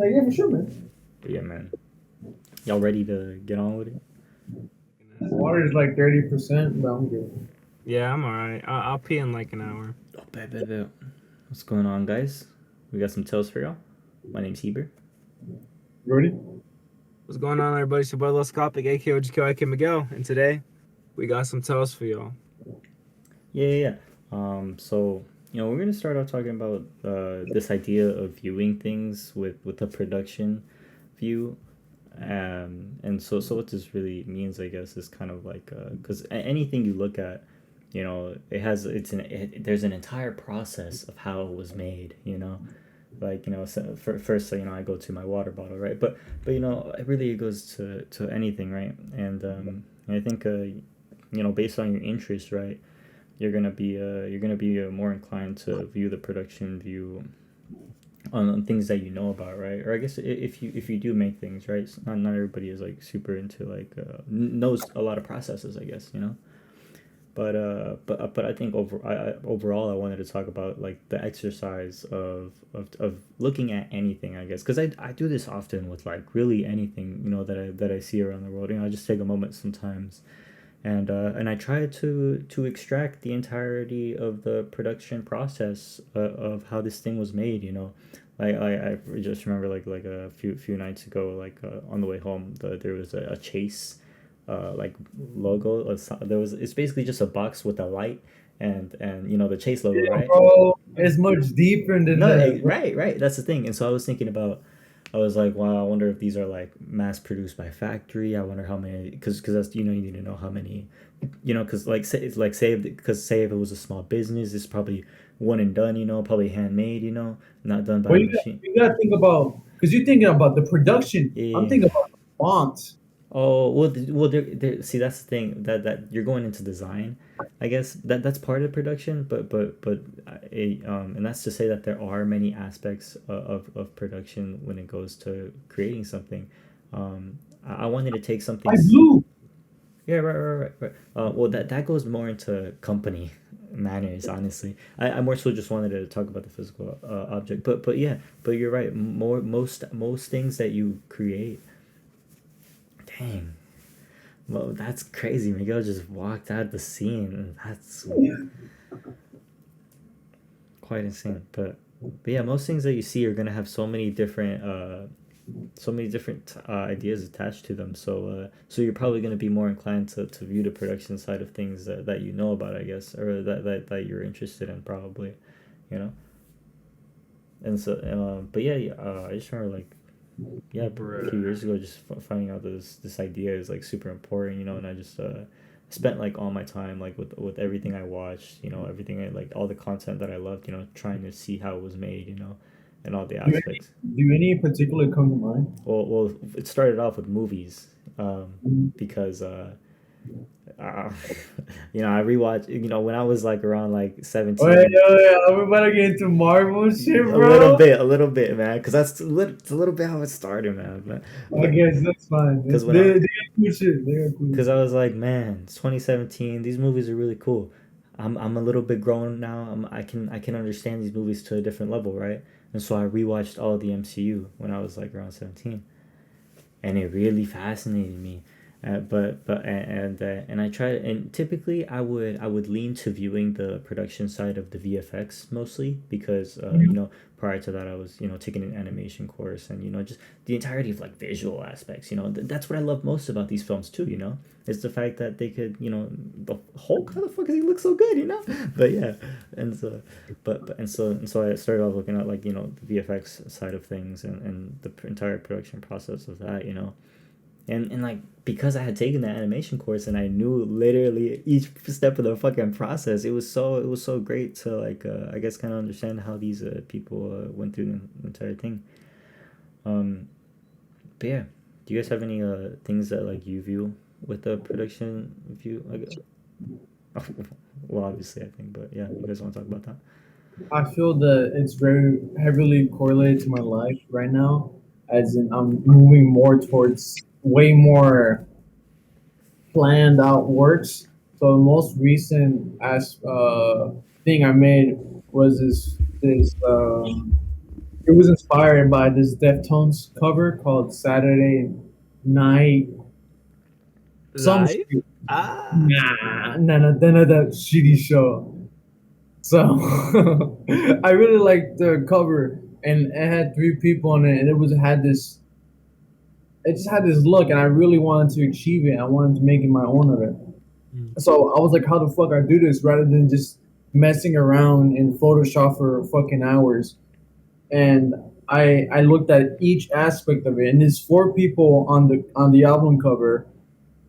Yeah, for sure, man. But yeah, man. Y'all ready to get on with it? Water is like 30%, but I'm good. Yeah, I'm alright. I'll pee in like an hour. Oh, bet. What's going on, guys? We got some tales for y'all. My name's Heber. Jhordy? What's going on, everybody? It's your boy Scopic, aka OGK, Miguel, and today we got some toast for y'all. Yeah. So we're gonna start off talking about this idea of viewing things with a production view. And so what this really means, I guess, is kind of like because anything you look at, there's an entire process of how it was made. Like so first, I go to my water bottle, right? But it really goes to anything, right? And I think based on your interest, right, you're gonna be more inclined to view the production view on things that you know about, right? Or I guess if you do make things, right, not everybody is like super into like knows a lot of processes, I guess. But I think overall I wanted to talk about like the exercise of looking at anything, I guess, because I do this often with like really anything that I see around the world. I just take a moment sometimes and I try to extract the entirety of the production process of how this thing was made. I just remember like a few nights ago, like on the way home, there was a Chase like logo. It's basically just a box with a light and the Chase logo, Yeah, right? bro. It's much deeper than No, that, bro. right. That's the thing. And so I was thinking about, I was like, wow, I wonder if these are like mass produced by factory. I wonder how many, because that's you need to know how many, because like say it's like say if it was a small business, it's probably one and done. Probably handmade. Not done by But a you got, machine. you got to think about, because you're thinking about the production. I'm Yeah. thinking about the font. Oh well, see that's the thing that you're going into design, I guess that's part of production, and that's to say that there are many aspects of production when it goes to creating something. I wanted to take something. I blue. Yeah, right. Well, that goes more into company manners, honestly. I more so just wanted to talk about the physical object, but yeah, but you're right. Most things that you create. Dang. Well, that's crazy. Miguel just walked out of the scene. That's quite insane. But yeah, most things that you see are gonna have so many different ideas attached to them. So you're probably gonna be more inclined to view the production side of things that you know about, I guess, or that you're interested in, probably, you know. And so, but yeah, I just remember like yeah, a few Bruh. years ago, just finding out this idea is like super important, and I just spent like all my time like with everything I watched, everything like all the content that I loved, trying to see how it was made, and all the aspects. Do any in particular come to mind? Well, it started off with movies, because uh, I rewatched, when I was like around like Wait, 17. we're about to get into Marvel shit, A little bro. bit, a little bit, man, because it's a little bit how it started, man. I But guess that's fine. because when They got cool shit. They got cool because I shit. was like, man, it's 2017. These movies are really cool. I'm a little bit grown now. I can understand these movies to a different level, right? And so I rewatched all of the MCU when I was like around 17, and it really fascinated me. And I tried, and typically I would lean to viewing the production side of the VFX mostly because prior to that I was taking an animation course, and just the entirety of like visual aspects. That's what I love most about these films too. It's the fact that they could, the Hulk, how the fuck does he look so good. But yeah, and so and so I started off looking at like the VFX side of things, and the entire production process of that. And like because I had taken the animation course and I knew literally each step of the fucking process, it was so great to like I guess kind of understand how these people went through the entire thing. Um, but yeah, do you guys have any things that like you view with the production view? Well, obviously I think, but yeah, you guys want to talk about that? I feel that it's very heavily correlated to my life right now, as in I'm moving more towards way more planned out works. So the most recent as thing I made was this it was inspired by this Deftones cover called Saturday Night some Live? shit. Ah. Nah, that shitty show. So I really liked the cover, and it had three people on it, and it just had this look, and I really wanted to achieve it. I wanted to make it my own of it. Mm. So I was like, how the fuck I do this rather than just messing around in Photoshop for fucking hours. And I looked at each aspect of it, and there's four people on the album cover,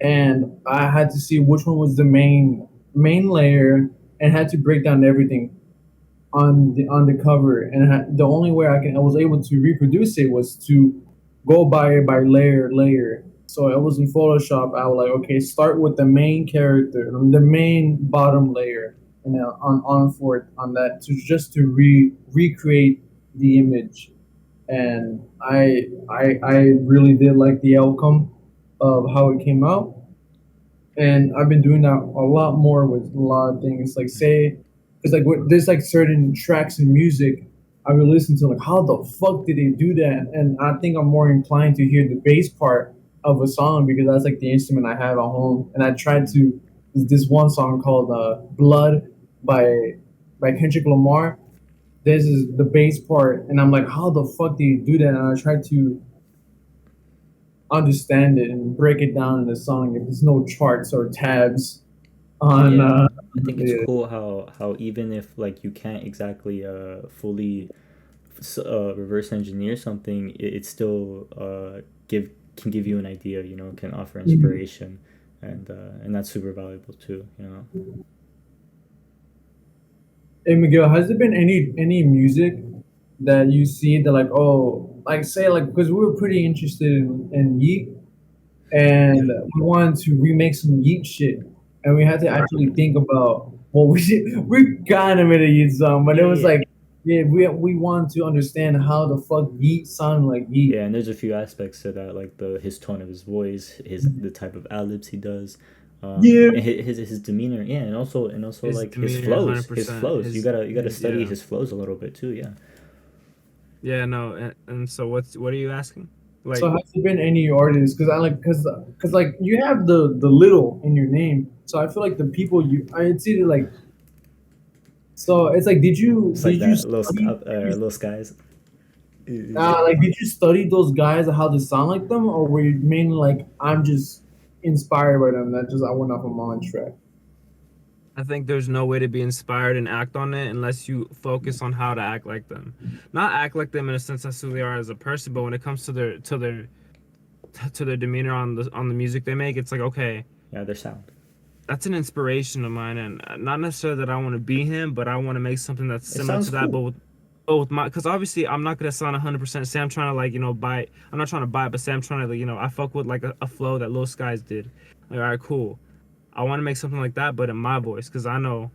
and I had to see which one was the main layer, and had to break down everything on the cover. And the only way I was able to reproduce it was to go by layer. So it was in Photoshop. I was like, okay, start with the main character, the main bottom layer, and then on forth on that to just to recreate the image. And I really did like the outcome of how it came out, and I've been doing that a lot more with a lot of things. Like say, because there's like certain tracks in music I've been listening to, like how the fuck did they do that? And I think I'm more inclined to hear the bass part of a song because that's like the instrument I have at home. And I tried to this one song called "Blood" by Kendrick Lamar. This is the bass part, and I'm like, how the fuck do you do that? And I tried to understand it and break it down in the song if there's no charts or tabs on Yeah, I think it's the cool how even if like you can't exactly fully reverse engineer something, it still give can give you an idea. You know, can offer Mhm. inspiration, and that's super valuable too. You know. Hey Miguel, has there been any music that you see that like oh like say like because we were pretty interested in Yeet and Yeah. we wanted to remake some Yeet shit and we had to actually think about well we kind of made a Yeet song but it Yeah, was yeah. like yeah we wanted to understand how the fuck Yeet sound like Yeet. Yeah, and there's a few aspects to that, like his tone of his voice, his the type of ad libs he does, Yeah. and his demeanor. Yeah, and also His like his demeanor, flows, his 100%. flows. You gotta His study yeah. his flows a little bit too. Yeah. Yeah, no. And so what are you asking? So Like, has there been any artists? Because I like because like you have the little in your name, so I feel like the people you I it's either like so it's like It's like did you that study little skies. like did you study those guys how to sound like them, or were you mainly like I'm just inspired by them that just I went off a on track? I think there's no way to be inspired and act on it unless you focus on how to act like them. Not act like them in a sense that's who they are as a person, but when it comes to their demeanor on the music they make, it's like okay, Yeah, their sound. that's an inspiration of mine, and not necessarily that I want to be him, but I want to make something that's It similar sounds to that, cool. but with my, because obviously I'm not gonna sound 100%. Say I'm trying to like buy. I'm not trying to buy, but say I'm trying to I fuck with like a flow that Lil Skies did. Like all right, cool. I want to make something like that, but in my voice, because I know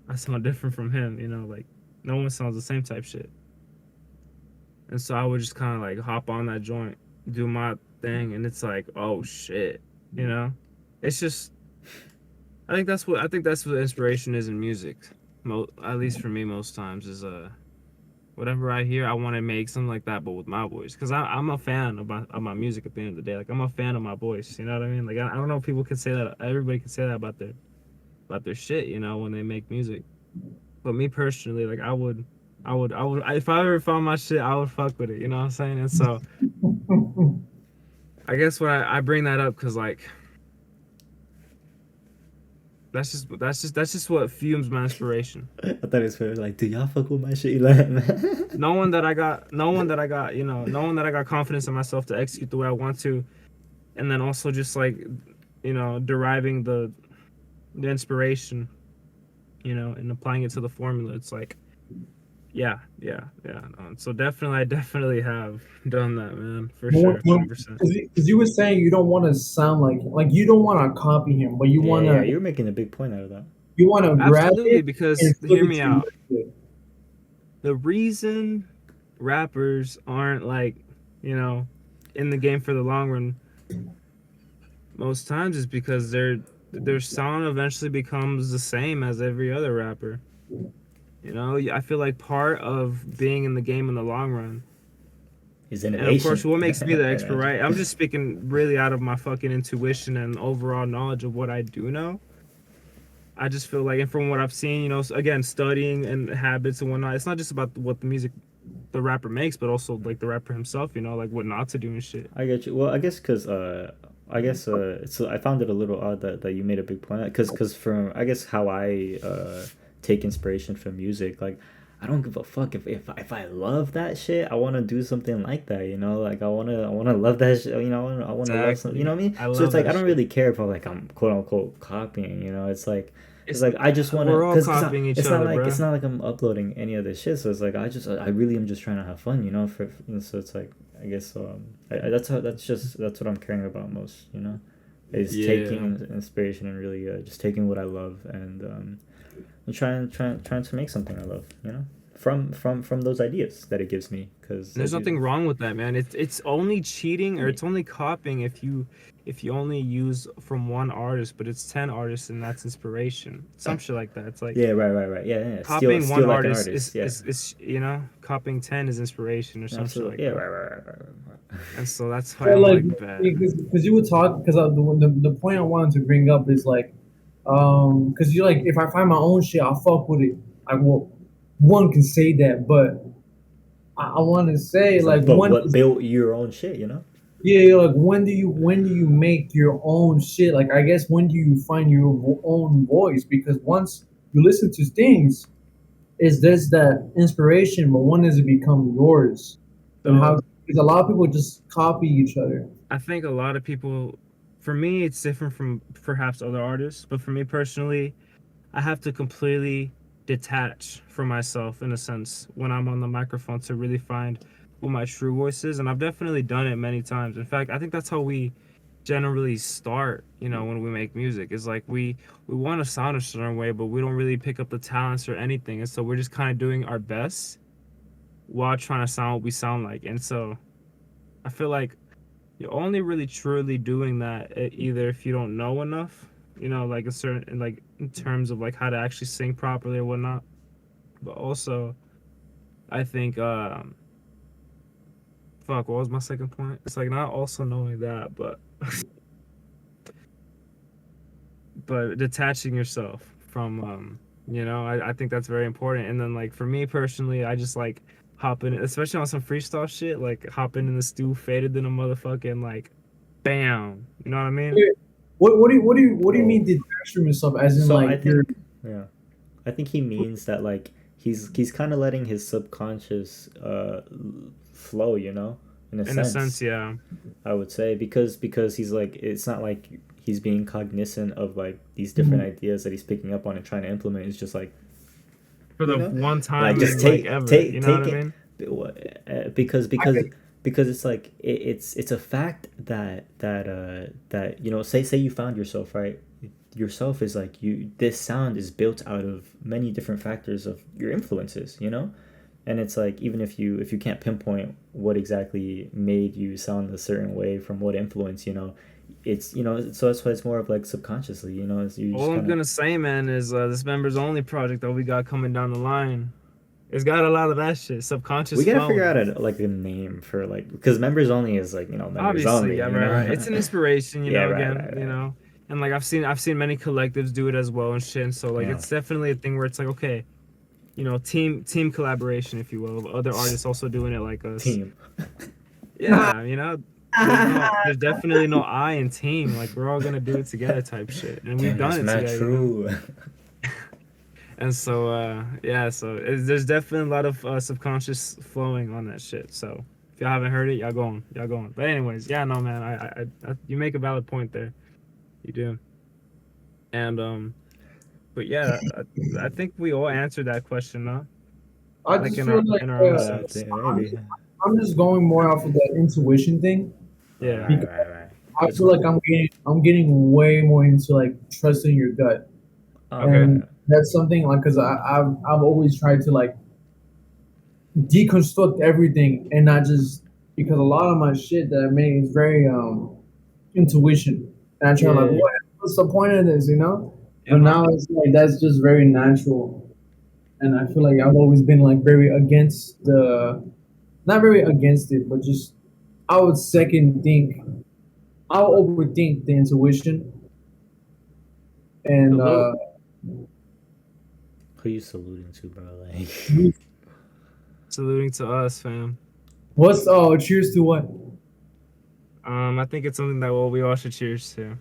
I sound different from him. Like no one sounds the same type shit, and so I would just kind of like hop on that joint, do my thing, and it's like oh shit, you know. It's just I think that's what inspiration is in music. At least for me, most times is whatever I hear, I want to make something like that, but with my voice, because I'm a fan of my music. At the end of the day, like I'm a fan of my voice. You know what I mean? Like I don't know if people could say that. Everybody could say that about their shit. When they make music. But me personally, like if I ever found my shit, I would fuck with it. You know what I'm saying? And so I guess what I bring that up because like that's just what fumes my inspiration. I thought it was for like, do y'all fuck with my shit? Like, man. Knowing that I got confidence in myself to execute the way I want to, and then also just like, deriving the inspiration, and applying it to the formula. It's like, yeah, yeah, yeah. So definitely, I definitely have done that, man, for sure, 100%. Because you were saying you don't want to sound like you don't want to copy him, but Yeah, yeah, you're making a big point out of that. you want to grab Absolutely, it because and flip hear it me to your out. shit. The reason rappers aren't like, you know, in the game for the long run most times is because their sound eventually becomes the same as every other rapper. You know, I feel like part of being in the game in the long run, Is and of course, innovation. what makes me the I expert, imagine. right? I'm just speaking really out of my fucking intuition and overall knowledge of what I do know. I just feel like, and from what I've seen, you know, again, studying and habits and whatnot, it's not just about what the music the rapper makes, but also like the rapper himself, you know, like what not to do and shit. I get you. Well, I guess because I guess so I found it a little odd that you made a big point because from I guess how I take inspiration from music, like I don't give a fuck if I love that shit. I want to do something like that, you know. Like I want to love that shit. You know, I want to love something. You know Exactly. what I mean? I So it's love like I that don't shit. really care if I'm quote unquote copying. You know, it's It's like I just wanna, we're all cause copying each other, it's bruh. not like I'm uploading any of this shit. So it's like I really am just trying to have fun, you know. So it's like I guess that's what I'm caring about most, you know, is taking Yeah. inspiration and really just taking what I love and trying to make something I love, you know, from those ideas that it gives me. Cause And there's as you nothing wrong with that, man. It's only cheating or yeah, it's only copying if you only use from one artist, but it's 10 artists and that's inspiration. Some shit like that. It's like yeah, right, yeah, copying one steal like an artist artist, yeah, is you know, copying 10 is inspiration or some shit like absolutely, yeah, that. right. And so that's why But I'm like, like, bet. because you would talk, because the point I wanted to bring up is like, because you like, if I find my own shit, I'll fuck with it. I will. One can say that, but I want to say It's like like, but one what is built your own shit, you know? yeah, like when do you make your own shit? Like I guess when do you find your own voice? Because once you listen to things, is this that inspiration, but when does it become yours? And how? So Because a lot of people just copy each other. I think a lot of people, for me, it's different from perhaps other artists, but for me personally, I have to completely detach from myself in a sense when I'm on the microphone to really find what my true voice is. And I've definitely done it many times. In fact, I think that's how we generally start, you know, when we make music. Is like we want to sound a certain way, but we don't really pick up the talents or anything. And so we're just kind of doing our best while trying to sound what we sound like. And so I feel like you're only really truly doing that either if you don't know enough, you know, like a certain like in terms of like how to actually sing properly or whatnot. But also, I think fuck, what was my second point? It's like not also knowing that, but but detaching yourself from you know, I think that's very important. And then like for me personally, I just like hop in, especially on some freestyle shit, like hopping in the stew, faded in a motherfucking like bam. You know what I mean? Wait, what do you mean Well, detach from yourself? As in so I like you're think, yeah, I think he means that like he's kind of letting his subconscious flow, you know, in a In a sense, sense. yeah. I would say because he's like it's not like he's being cognizant of like these different Mhm. ideas that he's picking up on and trying to implement. It's just like, For you the know, one like time just and like ever, you know what take I it mean? because I could, it's like it's a fact that you know, say you found yourself, right? Yourself is like you, this sound is built out of many different factors of your influences, you know. And it's like even if you can't pinpoint what exactly made you sound a certain way from what influence, you know, it's, you know, so that's why it's more of like subconsciously, you know, it's, you All just I'm kind of, gonna say, man, is this members only project that we got coming down the line. It's got a lot of that shit, we subconscious gotta figure flowing. out a like a name for like, because members only is like, you know, members Obviously, only, yeah, you right, right. know. It's an inspiration, you Yeah, know. right, Again, right, you right. know, and like I've seen many collectives do it as well and shit. And so like Yeah, it's definitely a thing where it's like okay, you know, team collaboration, if you will, of other artists also doing it like us. team. Yeah, you know, there's definitely no I in team. Like we're all gonna do it together type shit, and we've Damn, done that's it mad together, you know. true. And so yeah, so there's definitely a lot of subconscious flowing on that shit. So if y'all haven't heard it, y'all going. But anyways, yeah, no man, you make a valid point there. You do, and but yeah, I think we all answered that question, huh? I Like just feel like in our own I sense. think I'm maybe. just, I'm just going more off of that intuition thing Yeah. Right, because right. I It's feel like I'm getting way more into like trusting your gut, Okay. and that's something like because I've always tried to like deconstruct everything and not just because a lot of my shit that I make is very intuition. And I try like yeah. what's the point of this, you know? Uh But huh. now it's like that's just very natural. and I feel like I've always been like very against the, not very against it, but just I would second think, I'll overthink the intuition, and Salute. Who you saluting to, bro? Like, Saluting to us, fam. what's cheers to what? I think it's something that we all should cheers to.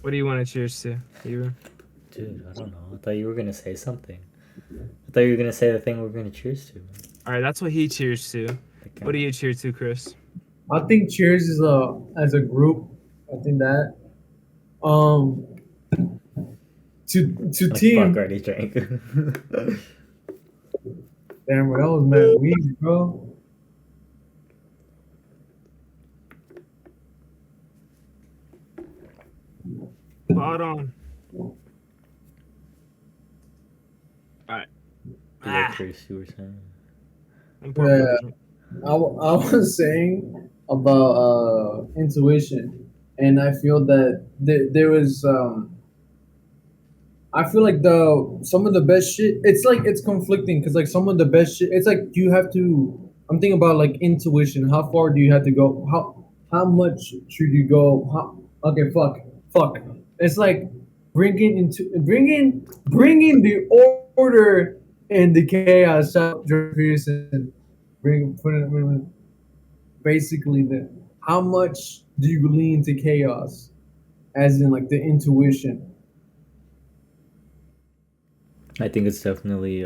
What do you want to cheers to? You? dude, I don't know. I thought you were gonna say something. I thought you were gonna say the thing we're gonna cheers to. All right, that's what he cheers to. Like, What do you cheer to, Chris? I think cheers is a as a group. I think that um to like fuck, team. already drank. Damn, that was mad weed, bro. Spot on. All right. Yeah, Ah, Chris, you were saying. I'm pouring Yeah, another drink. I was saying about intuition, and I feel that there was I feel like the some of the best shit. It's like it's conflicting because like some of the best shit. It's like you have to. I'm thinking about like intuition. How far do you have to go? How much should you go? Okay, fuck. It's like bringing the order and the chaos. Shout out Jordan Peterson. Bring put it basically the how much do you lean to chaos, as in like the intuition. I think it's definitely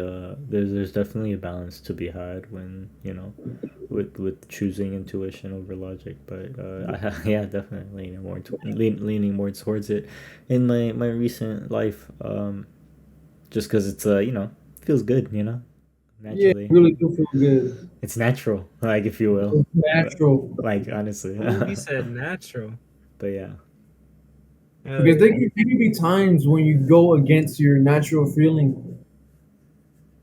there's definitely a balance to be had when with choosing intuition over logic, but yeah, definitely leaning more towards it in my recent life, just because it's feels good, Yeah, naturally. really do feel good. It's natural, like, if you will. It's natural Like, honestly. Ooh, he said natural. But yeah. Hell because yeah. there can be times when you go against your natural feeling,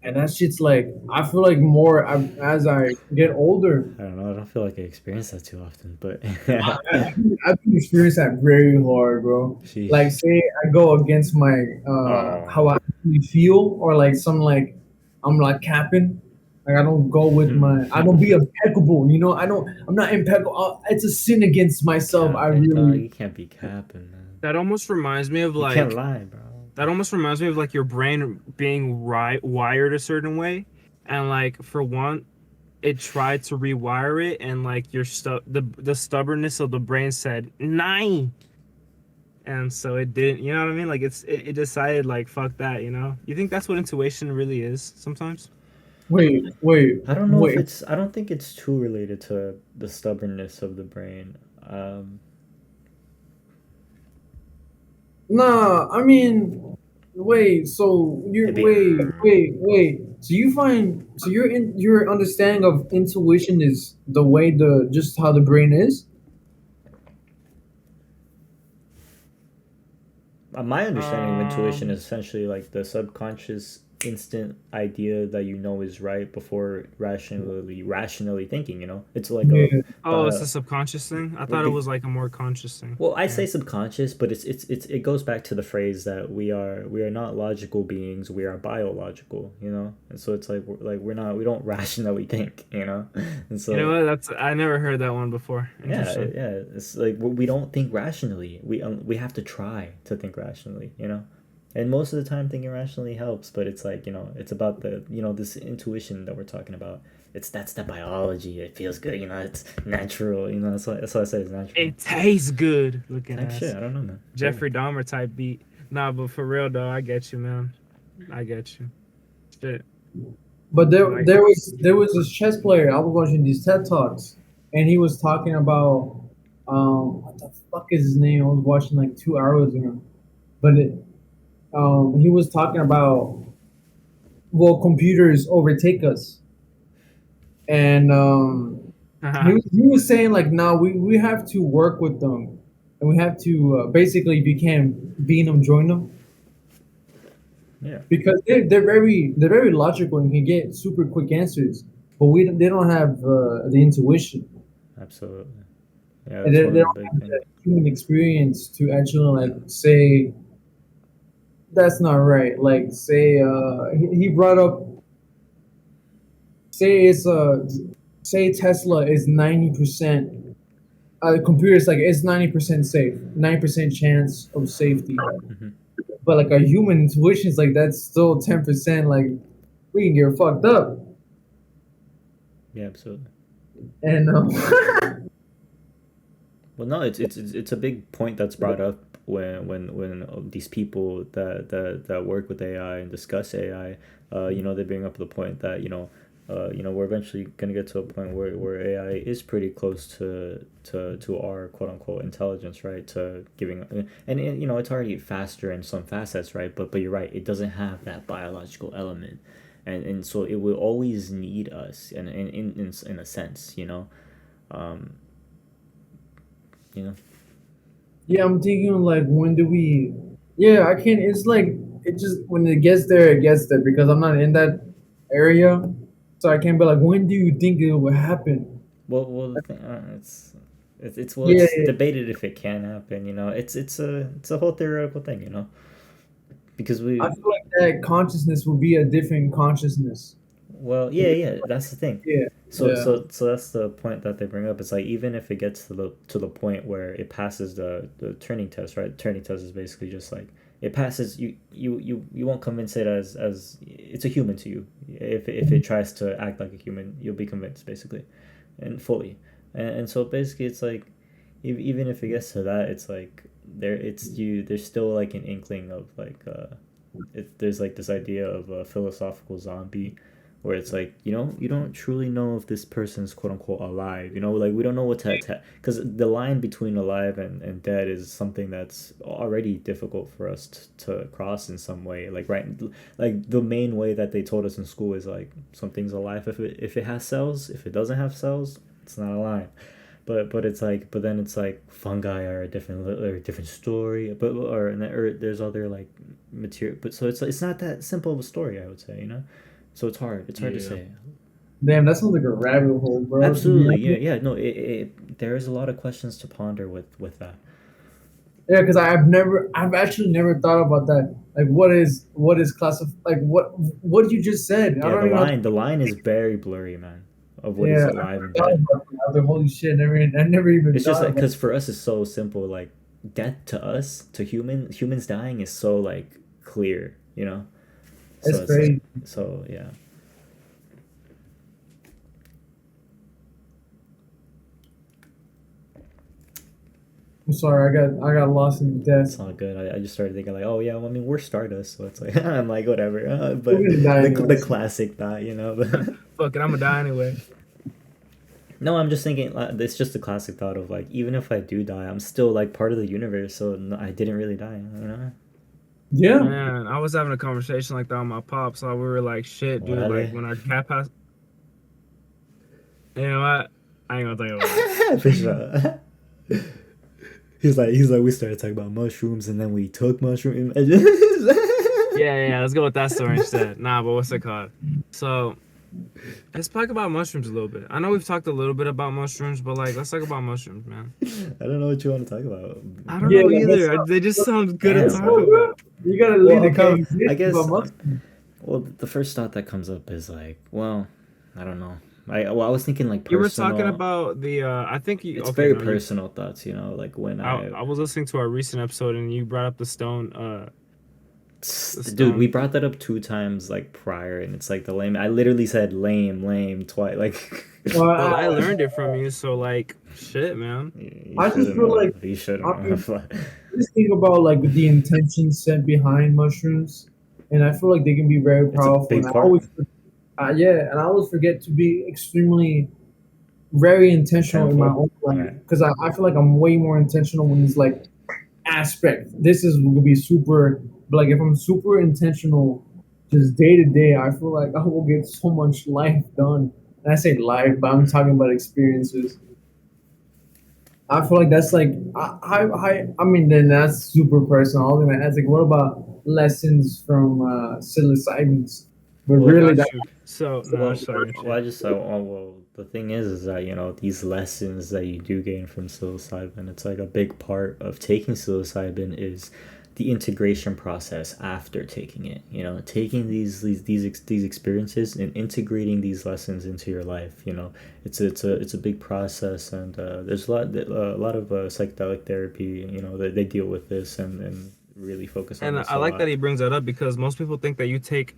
and that shit's like I feel like more as I get older. I don't know, I don't feel like I experience that too often, but I've been experienced that very hard, bro. Like, sheesh. say I go against my how I Oh. actually feel, or like some like I'm like capping. Like I don't go with my. I don't be impeccable. I'm not impeccable. It's a sin against myself. I Capping, dog. really. You can't be capping, man. That almost reminds me of You can't like lie, bro. that almost reminds me of like your brain being wired a certain way, and like for one, it tried to rewire it, and like the stubbornness of the brain said nine, and so it didn't. You know what I mean? Like it decided like fuck that. You know? You think that's what intuition really is sometimes? Wait, I don't know if wait. it's. I don't think it's too related to the stubbornness of the brain. Nah, I mean, wait. So you Maybe. wait. So you find so your understanding of intuition is the way the just how the brain is. My understanding of intuition Um. is essentially like the subconscious instant idea that is right before rationally thinking. It's like a Yeah. Oh, it's a subconscious thing. I well, thought it was like a more conscious thing. well, I Yeah. say subconscious, but it goes back to the phrase that we are not logical beings, we are biological. And so it's like we don't rationally think, and You know so what? That's I never heard that one before. yeah, Interesting. yeah, it's like we don't think rationally. We have to try to think rationally. And most of the time, thinking rationally helps, but it's like it's about this intuition that we're talking about. That's the biology. It feels good. It's natural. That's why I say it's natural. It tastes good. Looking Type shit. ass I don't know, man. Jeffrey Dahmer type beat. Nah, but for real though, I get you, man. I get you. Shit. But I'm like, there was this chess player. I was watching these TED talks, and he was talking about what the fuck is his name? I was watching like 2 hours ago, but he was talking about will computers overtake us, and he was saying like no, we have to work with them, and we have to basically if you can beat them, join them Yeah, because they're very logical and can get super quick answers, but they don't have the intuition. absolutely. Yeah, And that's they one of the don't big have things. the human experience to actually like say that's not right. Like, say, he brought up, say it's say Tesla is 90%. Computers like it's 90% safe, 90% chance of safety. Hmm. But like a human intuition is like that's still 10%. Like we can get fucked up. Yeah, absolutely. And Well, no, it's a big point that's brought up when these people that work with AI and discuss AI, they bring up the point that we're eventually gonna get to a point where AI is pretty close to our quote unquote intelligence, right? To giving and it's already faster in some facets, right? But you're right, it doesn't have that biological element, and so it will always need us, in a sense, um, you know. yeah, I'm thinking like when do we? Yeah, I can't. It's like it just when it gets there, it gets there because I'm not in that area, so I can't be like when do you think it will happen? Well, the thing, Yeah, it's debated if it can happen. It's a whole theoretical thing. Because I we, feel like that consciousness will be a different consciousness. well, yeah, that's the thing. Yeah, So yeah. so that's the point that they bring up. It's like even if it gets to the point where it passes the Turing test, right? Turing test is basically just like it passes. You won't convince it as it's a human to you. If it tries to act like a human, you'll be convinced basically, and fully. And so basically, it's like even if it gets to that, it's like there's still like an inkling of like there's like this idea of a philosophical zombie where it's like you don't truly know if this person's quote unquote alive, like we don't know what to because the line between alive and dead is something that's already difficult for us to cross in some way, like right, like the main way that they told us in school is like something's alive if it has cells. If it doesn't have cells, it's not alive. But it's like but then it's like fungi are a different story, but or there's other like material, but so it's not that simple of a story, I would say. So it's hard to Yeah. say. Damn, that sounds like a rabbit hole, bro. To be Absolutely, yeah, honest. yeah, no, there is a lot of questions to ponder with that. Yeah, because I've actually never thought about that. Like, what is classif? Like, what you just said? I Yeah, don't even know. the line is very blurry, man, of what is Yeah, I alive never and thought dead. about that. The holy shit, I never even It's just thought like about. because for us it's so simple, like death to us, to humans dying is so like clear. So It's it's like crazy. so yeah. I'm sorry, I got lost in the It's desk. all good. I just started thinking like, oh yeah, well, I mean we're Stardust, so it's like I'm like whatever. But We're gonna die the anyways. classic thought. But Fuck it, I'm gonna die anyway. no, I'm just thinking it's just a classic thought of like even if I do die, I'm still like part of the universe, so no, I didn't really die. Yeah. Man, I was having a conversation like that with my pops. So we were like, shit, dude, like Orale. when our cat passed. You know what? I ain't gonna talk about it. For sure. He's like we started talking about mushrooms and then we took mushrooms. Yeah, let's go with that story instead. Nah, but what's it called? So let's talk about mushrooms a little bit. I know we've talked a little bit about mushrooms, but like, let's talk about mushrooms, man. I don't know what you want to talk about. I don't Yeah, know let's either. They just sound good to let's Damn, talk go, bro. bro. about. You gotta Well, lead the okay. I conversation guess. about mushrooms. Well, the first thought that comes up is like, well, I don't know. I was thinking like You were talking personal. about the. I think you. It's Okay, very no, you. personal thoughts, like when I was listening to our recent episode and you brought up the stone. The dude, we stone. brought that up 2 times like prior, and it's like the lame. I literally said lame twice. Like, Well, Well, I learned it from you, so like, shit, man. you I just shouldn't feel like have. You I shouldn't mean, have. just think about like the intention set behind mushrooms, and I feel like they can be very It's a powerful. big part. Yeah, and I always forget to be extremely very intentional in my Intentful. own life Right. because I feel like I'm way more intentional when it's like aspect. This is gonna be super, but like if I'm super intentional, just day to day, I feel like I will get so much life done. And I say life, but I'm talking about experiences. I feel like that's like I mean then that's super personal. I was gonna ask like what about lessons from psilocybins? But I Well, really got that you. So no, well, sorry, well, shit. I just well, the thing is that these lessons that you do gain from psilocybin, it's like a big part of taking psilocybin is the integration process after taking it. You know, taking these experiences and integrating these lessons into your life. You know, it's a big process, and there's a lot of psychedelic therapy. You know, that they deal with this and really focus on And this I a like that lot. he brings that up because most people think that you take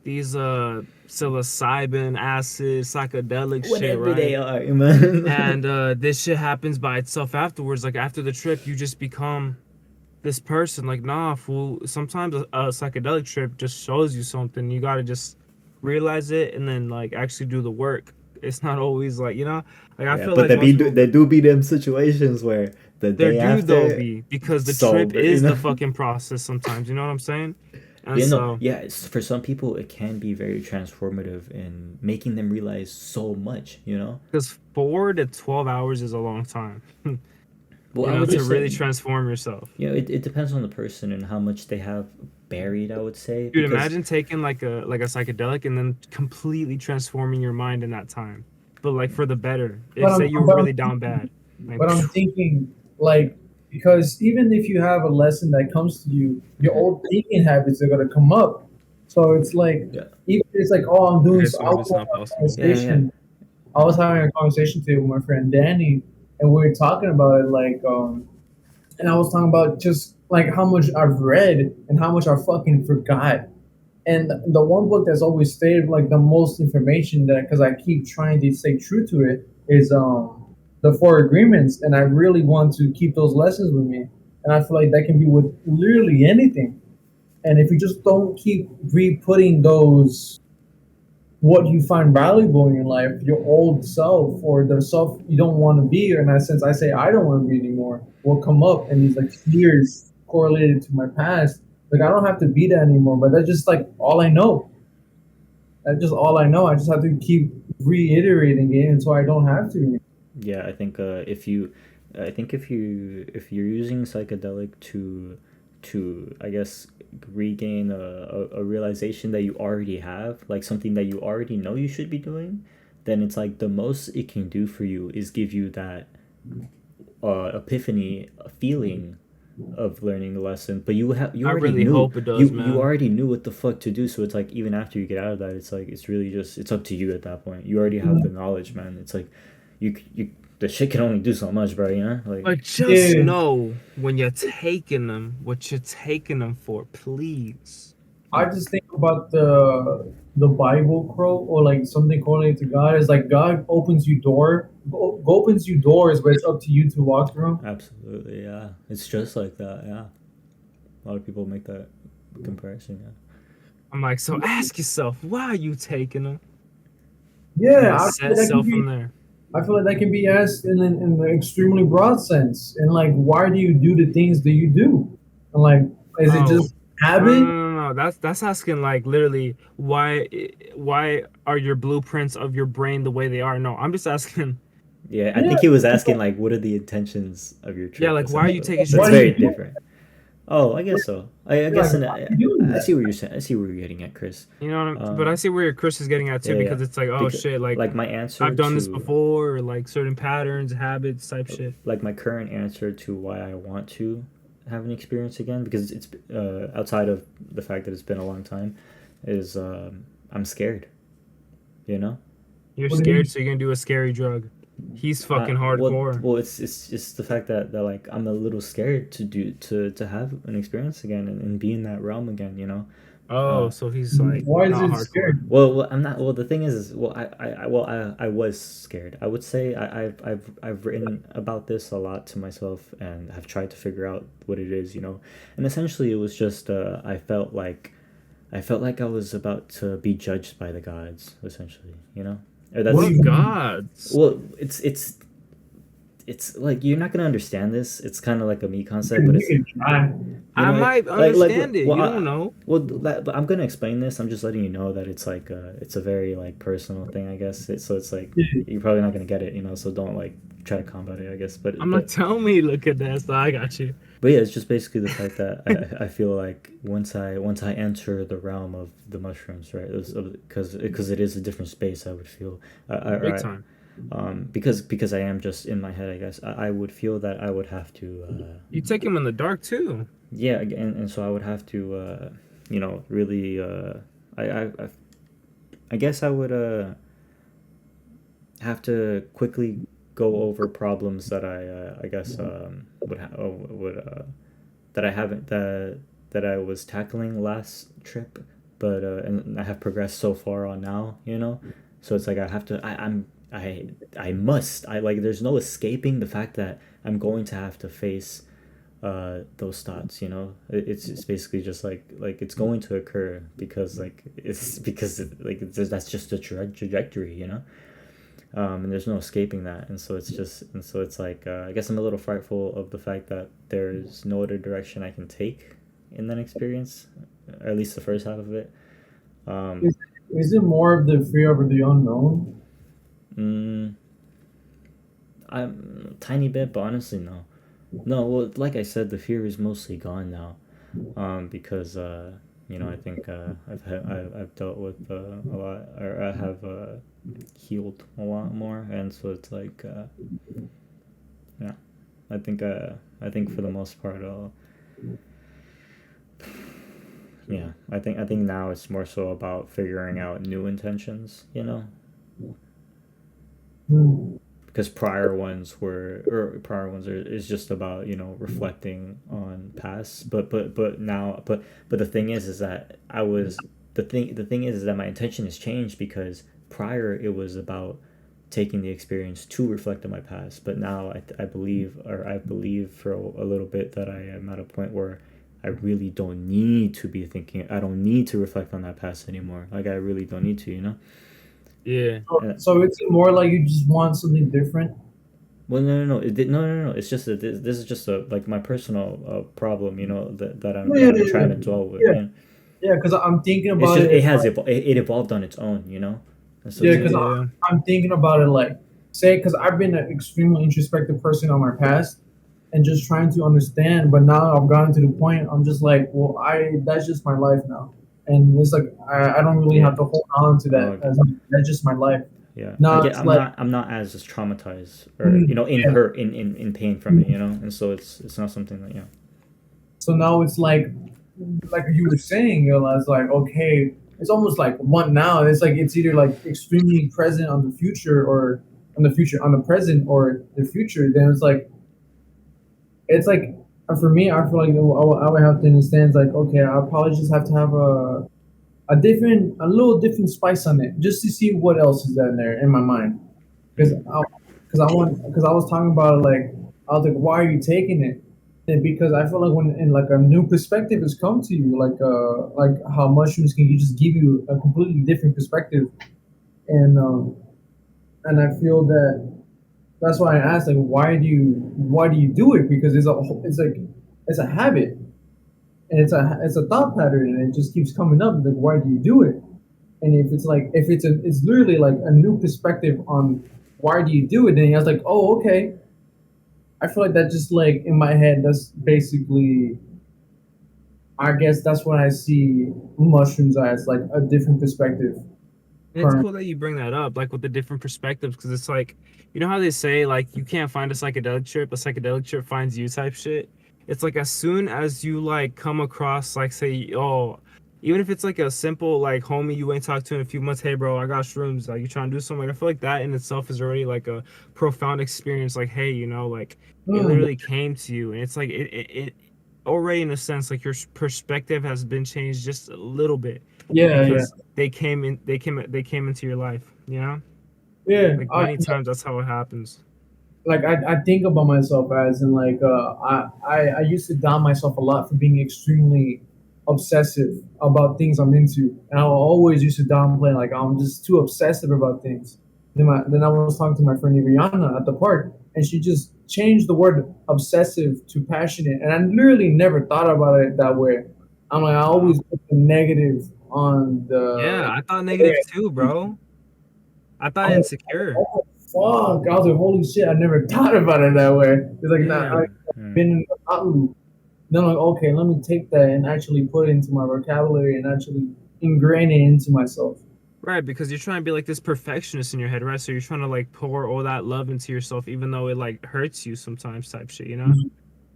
these psilocybin acid psychedelic shit, Whatever right? they are, man. And this shit happens by itself afterwards. Like after the trip, you just become this person. Like nah, fool. Sometimes a psychedelic trip just shows you something. You gotta just realize it and then like actually do the work. It's not always like like I Yeah, feel but like most people there do be them situations where the there day do though after be because the trip sober, you is know. the fucking process sometimes. You know what I'm saying? And You know, so yeah, for some people it can be very transformative in making them realize so much, you know. because 4 to 12 hours is a long time. Well, I would To just say, really transform yourself. you know, it depends on the person and how much they have buried, I would say, Dude, because imagine taking like a psychedelic and then completely transforming your mind in that time. But like for the better. But If say you were but I'm really down bad. Like but I'm thinking like because even if you have a lesson that comes to you, your Mhm. old thinking habits are gonna come up. So it's like Yeah, even if it's like oh I'm doing okay, so so I maybe was it's having not a possible. yeah. conversation. I was Mhm. having a conversation today with my friend Danny, and we were talking about it like and I was talking about just like how much I've read and how much I fucking forgot. And the one book that's always stayed like the most information that because I keep trying to stay true to it is the Four Agreements, and I really want to keep those lessons with me. And I feel like that can be with literally anything. And if you just don't keep re-putting those what you find valuable in your life, your old self or the self you don't want to be, or in that sense, I say I don't want to be anymore, will come up, and these like fears correlated to my past. Like I don't have to be that anymore, but that's just like all I know. That's just all I know. I just have to keep reiterating it until I don't have to. Yeah, I think I think if you're using psychedelic to I guess regain a realization that you already have, like something that you already know you should be doing, then it's like the most it can do for you is give you that epiphany feeling of learning the lesson, but you I already really knew, hope it does, you man. already knew what the fuck to do, so it's like even after you get out of that, it's like it's really just it's up to you at that point. You already have the knowledge, man. It's like you the shit can only do so much, bro, you know, like But just Yeah, know when you're taking them, what you're taking them for, please. I just think about the Bible quote or like something correlated to God is like God opens you opens you doors, but it's up to you to walk through. absolutely, yeah, it's just like that, yeah. A lot of people make that comparison, yeah. I'm like, so ask yourself, why are you taking them? And Yeah, then I feel set like that can self from be. there. I feel like that can be asked in an extremely broad sense. And like, why do you do the things that you do? And like, is it Oh, just no, no, habit? no, no. That's asking like literally why are your blueprints of your brain the way they are? No, I'm just asking. Yeah, I Yeah. think he was asking like, what are the intentions of your Yeah, trip, like why are you essentially. taking That's Why do shit? you very do different. Oh, I guess so. I it? Like, guess why are you doing I that? see what you're saying. I see where you're getting at, Chris. You know what but I Um, see where Chris is getting at too yeah, yeah. because it's like, oh Because shit, like like my answer I've done this to before or like certain patterns, habits, type shit. like my current answer to why I want to have an experience again, because it's outside of the fact that it's been a long time, is I'm scared. You know. You're What do you scared, mean? so you're gonna do a scary drug. He's fucking hardcore. Well, it's just the fact that like I'm a little scared to to have an experience again and be in that realm again. You know. Oh, Uh, so he's like Why is not it hardcore. scary? I'm not. Well, the thing is well, I was scared. I would say I've written about this a lot to myself and have tried to figure out what it is, you know. And essentially, it was just I felt like I was about to be judged by the gods, essentially, you know. Or What do that's you What mean? gods? well, it's like you're not gonna understand this. It's kind of like a me concept, but You it's can try. you I know, might like understand it. well, You don't know. but I'm gonna explain this. I'm just letting you know that it's like it's a very like personal thing, I guess. So it's like Yeah. you're probably not gonna get it, you know. So don't like try to combat it, I guess. I'm not telling me. Look at that. So I got you. But yeah, it's just basically the fact that I feel like once I enter the realm of the mushrooms, right? Because it is a different space. I would feel Big time. because I am just in my head. I guess I would feel that I would have to. You take him in the dark too. yeah, and so I would have to, really, I guess I would have to quickly go over problems that I guess would that I haven't that I was tackling last trip, but and I have progressed so far on now, So it's like I have to. I must. I like. There's no escaping the fact that I'm going to have to face those thoughts. It's basically just like it's going to occur because that's just the trajectory. And there's no escaping that, and so it's like I guess I'm a little frightful of the fact that there's no other direction I can take in that experience, at least the first half of it. um Is, is it more of the fear of the unknown? mm, I'm a tiny bit, but honestly, no. No, well, like I said, the fear is mostly gone now, because I think I've dealt with a lot, or I have healed a lot more, and so it's like yeah, I think for the most part, yeah, I think now it's more so about figuring out new intentions, Hmm. because prior ones is just about reflecting on past, but now but the thing is that the thing is that my intention has changed, because prior it was about taking the experience to reflect on my past, but now I believe for a little bit that I am at a point where I really don't need to be thinking. I don't need to reflect on that past anymore. Like, I really don't need to, Yeah. So, and so it's more like you just want something different. well, no, no, no, no. It's just that this is just like my personal problem, Yeah, that yeah, I'm yeah, trying to dwell with. yeah, Yeah, yeah. Because I'm thinking it's about just it. it evolved on its own, and so Yeah, it's because like Yeah. I'm thinking about it like, say, because I've been an extremely introspective person on my past, and just trying to understand. But now I've gotten to the point I'm just like, well, I that's just my life now, and it's like I don't really yeah. have to hold on to that. Oh, As that's just my life. yeah. Now it's like, I'm not as traumatized, or in yeah. hurt, in pain from it, and so it's not something that, yeah. So now it's like you were saying, it's like okay, it's almost like one now. It's like it's either like extremely present on the future or on the present or the future. Then it's like for me, I feel like I would have to understand. It's like okay, I'll probably just have to have a little different spice on it, just to see what else is in there in my mind. Because Mm. because I was talking about it, like I was like, why are you taking it? And because I feel like when in like a new perspective has come to you, like how mushrooms can you just give you a completely different perspective, and and I feel that that's why I asked like why do you do it? Because it's like it's a habit, and it's a thought pattern, and it just keeps coming up. Like why do you do it? And if it's literally like a new perspective on why do you do it, then I was like, oh okay. I feel like that just like in my head, that's basically I guess that's what I see mushrooms as, like a different perspective. And it's Current. cool that you bring that up, like with the different perspectives, because it's like, you know how they say like you can't find a psychedelic trip finds you type shit. It's like as soon as you like come across like say, oh, even if it's like a simple like homie you ain't talked to in a few months, hey bro, I got shrooms, like you trying to do something. Like I feel like that in itself is already like a profound experience. Like hey, like it Mm, literally came to you, and it's like it already in a sense like your perspective has been changed just a little bit yeah, yeah, because they came into your life, yeah. like many times that's how it happens. I think about myself as in like I used to down myself a lot for being extremely obsessive about things I'm into, and I always used to downplay like I'm just too obsessive about things. Then I was talking to my friend Iriana at the park, and she just changed the word obsessive to passionate, and I literally never thought about it that way. I'm like I Wow. always put the negative on Yeah, the. I thought negative too, bro. I thought I'm like, insecure. oh fuck! I was like, holy shit! I never thought about it that way. It's like nah, Yeah. I've been in the thought loop. Then I'm like, okay, let me take that and actually put it into my vocabulary and actually ingrain it into myself. Right, because you're trying to be like this perfectionist in your head, right? So you're trying to like pour all that love into yourself, even though it like hurts you sometimes, type shit.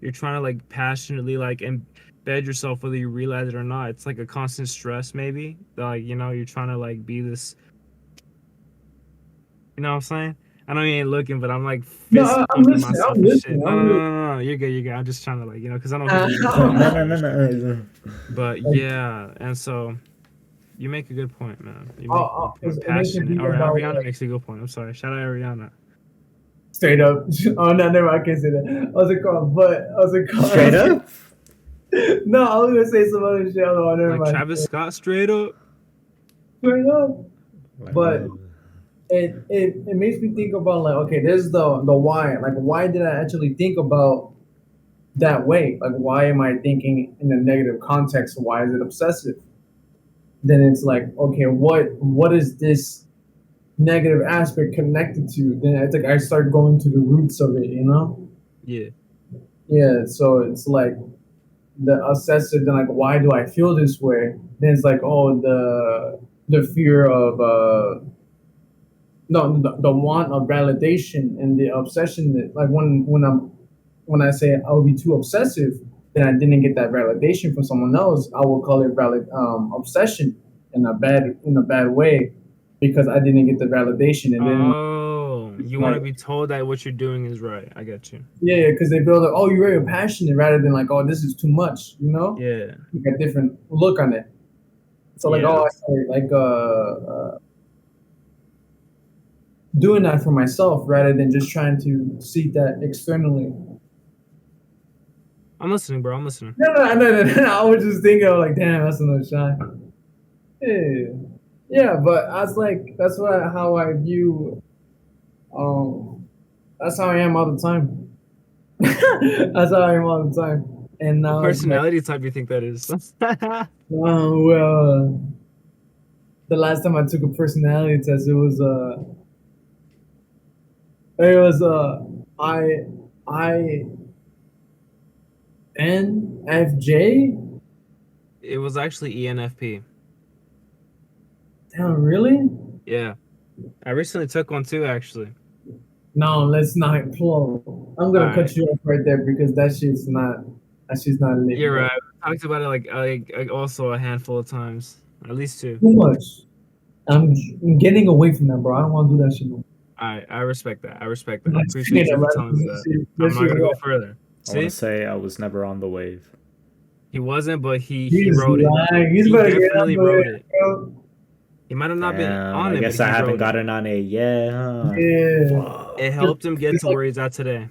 You're trying to like passionately like, and embed yourself whether you realize it or not. It's like a constant stress, maybe. Like, you're trying to like be this. You know what I'm saying? I know you ain't looking, but I'm like No, fist I'm pumping listening. myself I'm and shit. listening. No, no, I'm no, listening. no, no. You're good. You're good. I'm just trying to like, because I know Uh, people get jealous No, of no, your no, shit. no. But like, yeah, and so you make a good point, man. You make a good point. it makes me Passionate. think Or about Ariana like makes a good point. I'm sorry. Shout out Ariana. straight up. Oh no, never. I can't say that. I was it called? But I was it called? Straight up. No, I was gonna say some other shit. Oh, never Like mind. Travis Scott, straight up. Straight up. Like, But it makes me think about like, okay, there's the why. Like, why did I actually think about that way? Like, why am I thinking in a negative context? Why is it obsessive? Then it's like, okay, what is this negative aspect connected to? Then it's like I start going to the roots of it, you know? Yeah. Yeah, so it's like the obsessive, then like why do I feel this way? Then it's like, oh, the fear of no, the want of validation and the obsession that like when I say I would be too obsessive, then I didn't get that validation from someone else. I will call it valid obsession in a bad way because I didn't get the validation, and then Oh, you want like to be told that what you're doing is right. I get you. yeah, because they feel like, oh, you're very passionate rather than like, oh, this is too much, you know, Yeah. like a different look on it. So like, Yeah. oh, I started like doing that for myself rather than just trying to seek that externally. I'm listening, bro. I'm listening. No. I was just thinking, I was like, damn, that's another shot. Yeah, yeah, but I was like, that's what how I view. That's how I am all the time. That's how I am all the time. And What now it's like, personality type do you think that is? well, the last time I took a personality test, it was I NFJ. It was actually ENFP. Damn, really? Yeah. I recently took one too, actually. No, let's not flow. I'm All gonna cut right. you off right there because that shit's not lit, You're bro. right. We talked about it like also a handful of times, at least two. Too much. I'm getting away from that, bro. I don't want to do that shit no more. All right, I respect that. I respect that. I I'm saying appreciate you that, for right? telling me that. That I'm not shit gonna go right. further. I want to See, say I was never on the wave. he wasn't, but he He's wrote it. lying. He's He about to get out definitely of wrote it, it. bro. He might have not been Damn, on I it, but guess I he haven't wrote it. gotten on it yet, huh? Yeah. It Fuck. helped him get It's to like, where he's at today.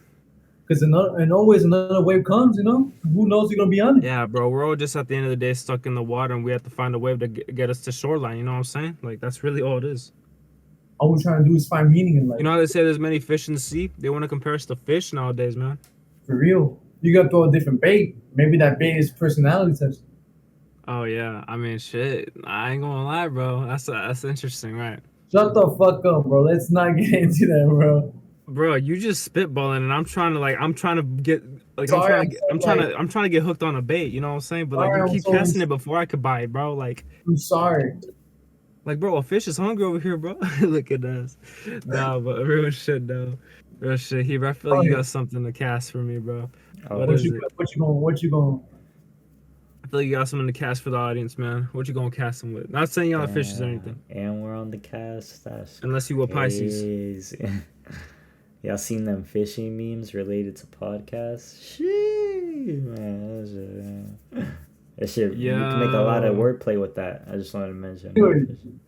because another and always another wave comes, you know. Who knows you're gonna be on it? Yeah, bro, we're all just at the end of the day stuck in the water, and we have to find a wave to get us to shoreline. You know what I'm saying? Like that's really all it is. All we're trying to do is find meaning in You life. know how they say there's many fish in the sea? They want to compare us to fish nowadays, man. For real. You gotta throw a different bait. Maybe that bait is personality test. Oh yeah, I mean, shit. I ain't gonna lie, bro. That's interesting, right? Shut the fuck up, bro. Let's not get into that, bro. Bro, you just spitballing, and I'm trying to get like Sorry, I'm so like, I'm trying to get hooked on a bait. You know what I'm saying? But like sorry, you I'm keep so, casting it before I could buy it, bro. I'm sorry. Like bro, a fish is hungry over here, bro. Look at us. Nah, but real shit though. Real shit. He, I feel like you Sorry. got something to cast for me, bro. Oh, What What is you it? what you going? I feel like you got something to cast for the audience, man. What you gonna cast them with? Not saying y'all fishes or anything, damn. And we're on the cast. That's unless you were Pisces. crazy. Y'all seen them fishing memes related to podcasts? Sheesh, man. That shit, you can make a lot of Yo, wordplay with that. I just wanted to mention about Dude, fishing.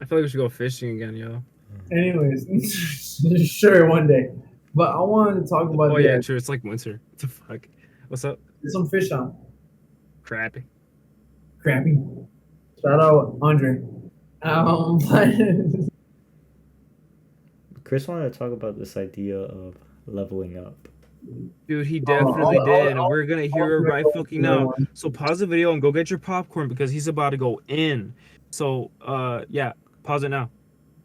I feel like we should go fishing again, yo. anyways, sure, one day. But I wanted to talk about Oh yeah, the true. It's like winter. What the fuck? What's up? there's some fish on. Crappy. Crappy. Shout out Andre. But Chris wanted to talk about this idea of leveling up. Dude, he I'll, definitely did, and I'll, we're gonna I'll hear it right fucking that now. one. So pause the video and go get your popcorn because he's about to go in. So yeah, pause it now.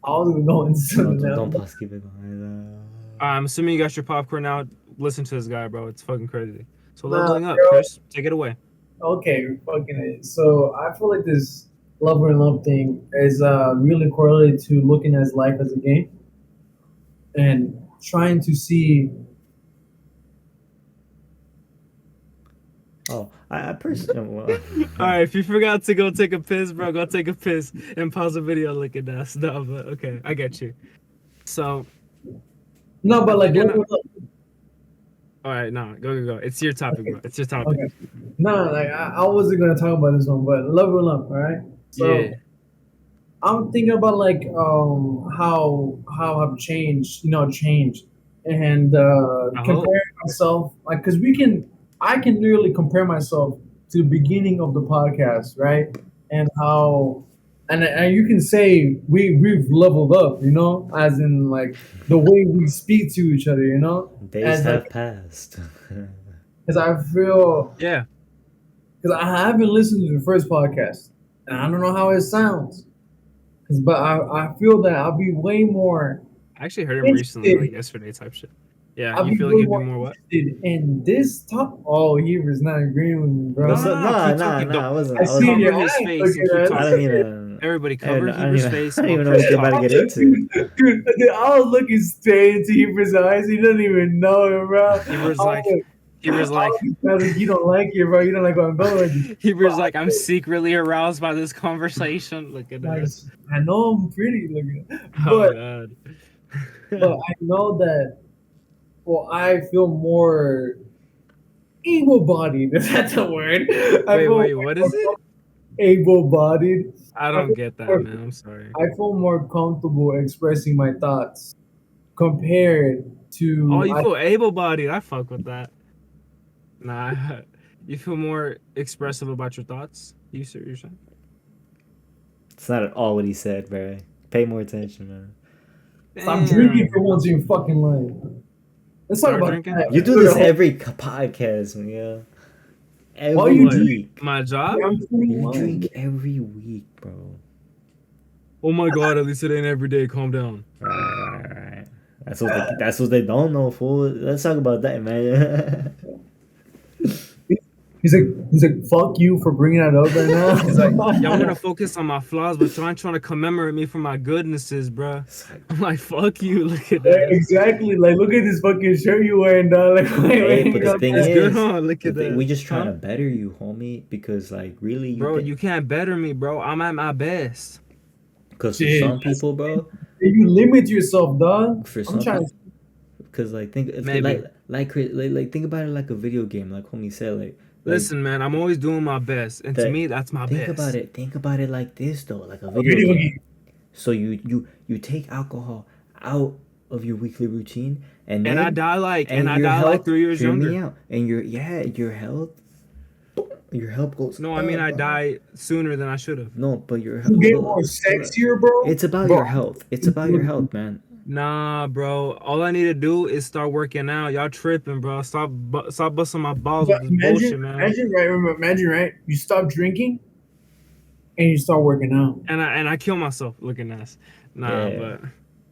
I was gonna go into No, something don't else. pause, keep it going. I'm assuming you got your popcorn now. Listen to this guy, bro. It's fucking crazy. So Nah, leveling up, bro. Chris. Take it away. Okay, fucking it. So I feel like this lover and love thing is really correlated to looking at life as a game and trying to see Oh, I personally. Well, All right, if you forgot to go take a piss, bro, go take a piss and pause the video. Look at that. No, but okay, I get you. So No, I but like think I level know. up. All right, no, go. It's your topic, Okay. bro. It's your topic. Okay. No, like I wasn't gonna talk about this one, but level up, all right? Yeah. So I'm thinking about like how I've changed, changed, and I hope. comparing myself, like, because I can literally compare myself to the beginning of the podcast, right? And how, and you can say we've leveled up, as in like the way we speak to each other, days as like, have passed. because I feel, Yeah. because I haven't listened to the first podcast, and I don't know how it sounds. But I feel that I'll be way more I actually heard him recently, like interested. yesterday type shit. Yeah, I'll you be feel like way you'd be more more what? interested in this top. Oh, Heber's not agreeing with me, No, What's bro. no, up? no. Keep Nah. talking. Don't I wasn't. I I see in wasn't. your cover his eyes. Look face and keep at I that. don't talking. even. Everybody, I don't, cover I don't Heber's even. face I don't while even know what Chris you're about to get talks. into. Dude, I was looking straight into Heber's eyes. He doesn't even know it, bro. Heber's like, Heber's I like, was like, you don't like it, bro. You don't like what I'm going. But Heber's like, I'm secretly aroused by this conversation. Look at like, that. I know I'm pretty looking, Oh but God. I know that. Well, I feel more able-bodied. Is that the word? I feel Wait. What is it? able-bodied. I I don't feel get that, more, man. I'm sorry. I feel more comfortable expressing my thoughts compared Oh, to you feel able-bodied. I fuck with that. Nah, you feel more expressive about your thoughts. You're saying? It's not at all what he said, bro. Pay more attention, man. stop drinking Damn. for once in your fucking life. Let's talk Start about drinking. that. You do Look this at home. every podcast, man. Why Every you What? drink? week. My job? I'm You 21. drink every week, bro. Oh my God! At least it ain't every day. Calm down. Right. That's what they don't know, fool. Let's talk about that, man. He's like, fuck you for bringing that up right He's like, y'all want now. to focus on my flaws, but y'all ain't trying to commemorate me for my goodnesses, bruh. It's like, I'm like, fuck you. Look at Yeah, that. exactly. Like, look at this fucking shirt you wearing, dog. Like, hey, wait, but the thing It's good, is, huh? Look at that. we just trying Huh? to better you, homie. Because like, really, Bro, you can't better me, bro. I'm at my best. because for shit. some people, bro, You limit yourself, dog. for I'm some trying people, because like think if, Maybe. like think about it like a video game, like homie said, like Listen, man, I'm always doing my best. And to that. me, that's my Think best. about it like this though, like a a video video game. game. So you take alcohol out of your weekly routine, and And I then die like, and and I your die like health. 3 years Hear me younger. out. And your health goes No, I mean, up, I bro. die sooner than I should have. No, but your You get hold more up, hold up. sexier, bro. It's about Bro, your health. It's about your health, man. Nah, bro. All I need to do is start working out. Y'all tripping, bro. Stop busting my balls but with this bullshit, man. imagine, right? You stop drinking and you start working out. And I kill myself looking at. Nah, Yeah, but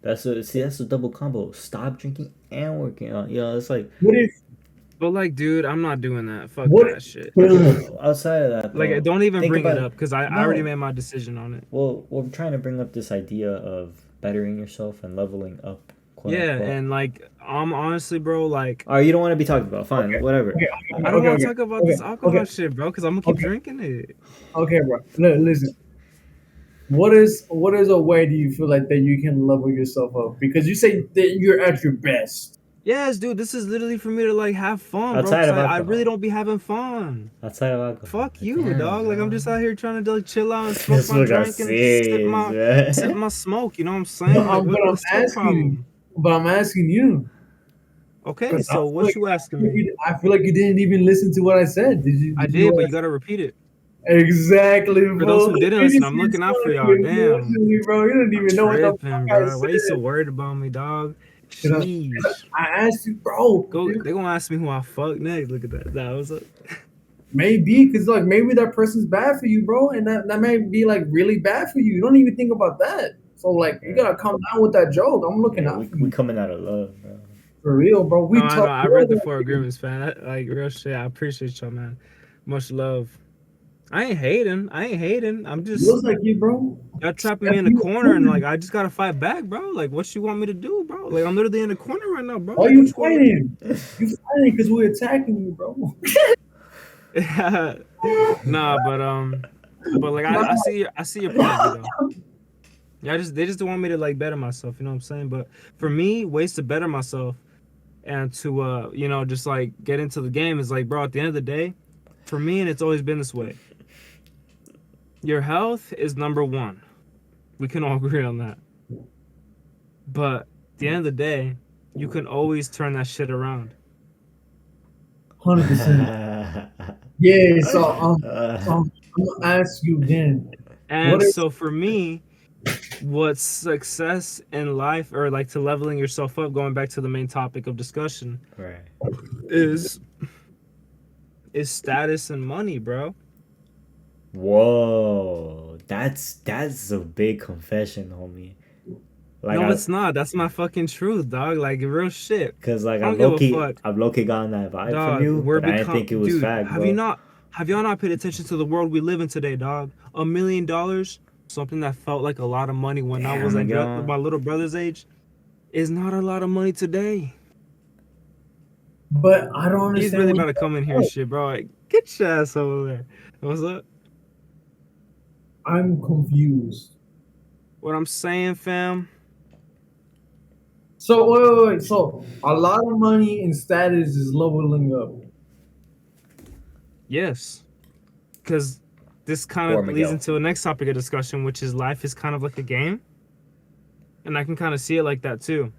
that's a double combo. Stop drinking and working out. Yeah, it's like What if? like, dude, I'm not doing that. Fuck What? that shit. okay. Outside of that, Like, though, don't even think bring it about up because I already No, made my decision on it. well, we're trying to bring up this idea of bettering yourself and leveling up, quote Yeah, unquote. and like, I'm honestly, bro, like, Or you don't want to be talked about. Fine, whatever. Okay, I don't want to okay, talk about okay, this alcohol okay, shit, bro, because I'm gonna keep okay, drinking it. okay, bro. Listen. What is a way do you feel like that you can level yourself up? Because you say that you're at your best. Yes, dude, this is literally for me to like have fun, bro. Outside Because of I really alcohol. don't be having fun. Outside of alcohol. Fuck you, Damn, dog. Like I'm just bro. out here trying to like chill out and smoke This my one got drink and sip serious, sip man. my smoke. You know what I'm But saying? Like I'm, but I'm what's your asking, problem? but I'm asking you Okay, because so what you asking me? I feel like you didn't even listen to what I said. Did you? I Did you know did, but what you gotta repeat it. I said? Exactly, For those bro. who didn't You listen, just I'm be looking out for y'all. talking Damn. emotionally, bro. You don't I'm even know what the fuck tripping, I bro. Why you so said. worried about me, dog? You know, Sheesh. I asked you, bro. Go. Dude, They gonna ask me who I fuck next. Look at that. That was up. maybe because like maybe that person's bad for you, bro, and that may be like really bad for you. You don't even think about that. So like you Yeah, gotta come down with that joke. I'm looking yeah, out for we you coming out of love, bro. for real, bro. No, We I know. talk I more read the than Four Agreements, fan. Like real shit. I appreciate y'all, man. Much love. I ain't hating. I'm just feels like you, bro. y'all trapping me That's in the you. corner and like I just gotta fight back, bro. Like what you want me to do, bro? Like I'm literally in the corner right now, bro. Why Like you what you want me to do? fighting? You fighting because we're attacking you, bro. Nah, but like I see your point of view though. Yeah, they just don't want me to like better myself, you know what I'm saying? But for me, ways to better myself and to just like get into the game is like, bro, at the end of the day, for me, and it's always been this way. Your health is number one. We can all agree on that. But at the end of the day, you can always turn that shit around. 100%. Yeah. I'm gonna ask you again. What And is so for me, what's success in life or like to leveling yourself up, going back to the main topic of discussion, Right. is status and money, bro. Whoa, that's a big confession, homie. Like No, I, it's not. That's my fucking truth, dog. Like real shit. cause like I don't give a fuck, I've low key gotten that vibe from dog. you, We're but I didn't think it was dude. fact, bro. Have y'all not paid attention to the world we live in today, dog? $1 million, something that felt like a lot of money when I was Damn, like Miguel. my little brother's age, is not a lot of money today. but I don't He's understand really what about to come in here and shit, bro. Like, get your ass over there. What's up? I'm confused. What I'm saying, fam? So wait. So a lot of money and status is leveling up. Yes. Because this kind Or of leads Miguel. into the next topic of discussion, which is life is kind of like a game. And I can kind of see it like that too.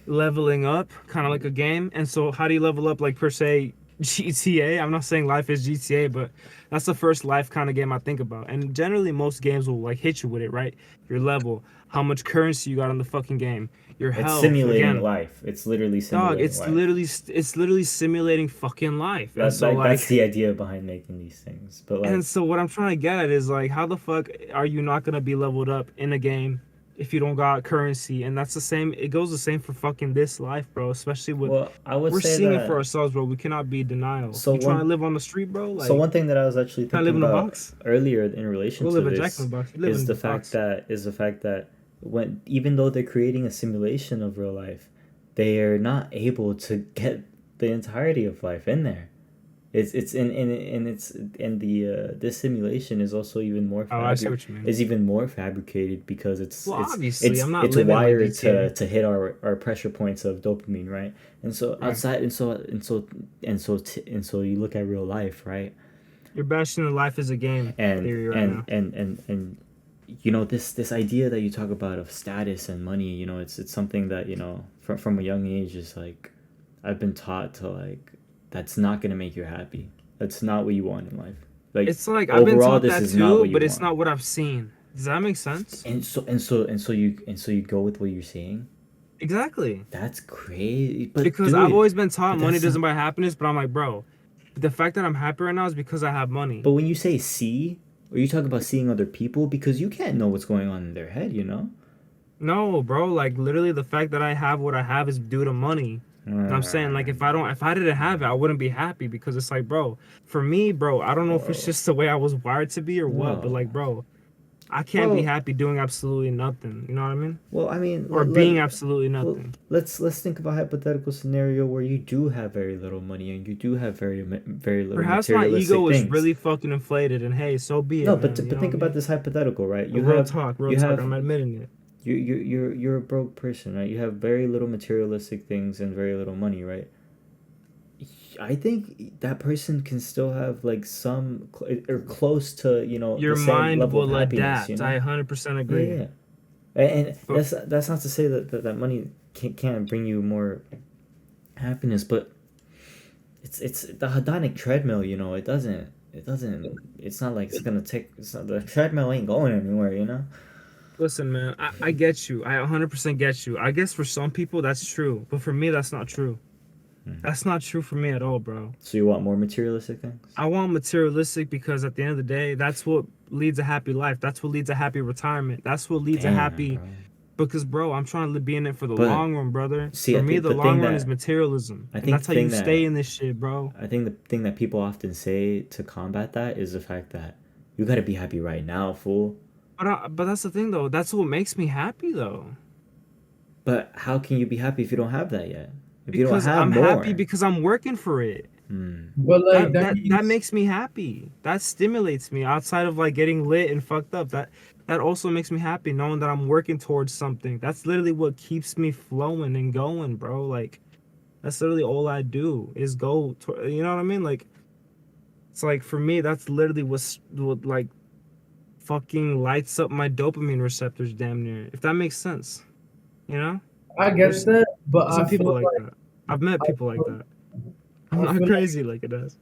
Leveling up, kind of like a game. And so, how do you level up, like per se, GTA? I'm not saying life is GTA, but that's the first life kind of game I think about. And generally, most games will like hit you with it, right? Your level, how much currency you got in the fucking game, your It's health. simulating Again, life. It's literally dog, simulating life. it's literally simulating fucking life. And so That's the idea behind making these things. But like, and so what I'm trying to get at is like, how the fuck are you not gonna be leveled up in a game if you don't got currency? And that's the same. It goes the same for fucking this life, bro. Especially with well, I would we're say seeing it for that. ourselves, bro. We cannot be denial. So You trying to one live on the street, bro? So Like, one thing that I was actually trying to live thinking in a about box? earlier in relation Go to live a Jack in this the Box. You live is in the the box. the fact that when even though they're creating a simulation of real life, they are not able to get the entirety of life in there. It's in it's and the this simulation is also even more Oh, I see what you mean. is even more fabricated because Well, obviously, I'm not it's living like wired GTA. to hit our pressure points of dopamine, right? And so Right. outside and so you look at real life, right? You're bashing the life is a game and theory right and now. and and and you know this idea that you talk about of status and money, you know, it's something that, you know, from a young age is like I've been taught to like that's not going to make you happy. That's not what you want in life. Like It's like I've been overall taught this that is not too, what you but it's want. not what I've seen. Does that make sense? And so you go with what you're saying. Exactly. That's crazy. But Because dude, I've always been taught but money that's doesn't not, buy happiness, but I'm like, bro, the fact that I'm happy right now is because I have money. but when you say see, are you talking about seeing other people, because you can't know what's going on in their head, you know? No, bro, like literally the fact that I have what I have is due to money. And I'm saying like if I didn't have it, I wouldn't be happy because it's like, bro, for me, bro, I don't know if it's Whoa. just the way I was wired to be or what, but Whoa. like, bro, I can't be Well, happy doing absolutely nothing. You know what I mean? well, I mean, Or being absolutely well, nothing. let's think of a hypothetical scenario where you do have very little money and you do have very little Perhaps my ego materialistic is things. really fucking inflated, and hey, so be No, it, man. You but know what think I about mean? this hypothetical, right? Real talk, You have I'm admitting it. you're a broke person, right? You have very little materialistic things and very little money, right? I think that person can still have like some or close to, you know, Your the same mind level of will happiness, you adapt. know? I 100% Yeah, agree. yeah. And But that's not to say that money can't bring you more happiness, but it's the hedonic treadmill, you know. It's not like it's gonna take. It's not, the treadmill ain't going anywhere, you know. listen, man, I get you. I 100% get you. I guess for some people that's true, but for me that's not true. That's not true for me at all, bro. So you want more materialistic things? I want materialistic because at the end of the day, that's what leads a happy life. That's what leads a happy retirement. That's what leads a Damn, happy. bro. Because, bro, I'm trying to be in it for the But long run, brother. see, For I me, think the the thing long run is that materialism, I and think that's the how you thing stay that in this shit, bro. I think the thing that people often say to combat that is the fact that you gotta be happy right now, fool. But that's the thing, though. That's what makes me happy, though. But how can you be happy if you don't have that yet? If you don't Because have I'm happy more? because I'm working for it. Hmm. But like That that that that means makes me happy. That stimulates me outside of like getting lit and fucked up. That also makes me happy knowing that I'm working towards something. That's literally what keeps me flowing and going, bro. Like that's literally all I do is go to, you know what I mean? Like it's like for me that's literally what like fucking lights up my dopamine receptors damn near. If that makes sense. You know? I get There's that, but there's some people like that. I've met people like that. I'm I not feel crazy like it does.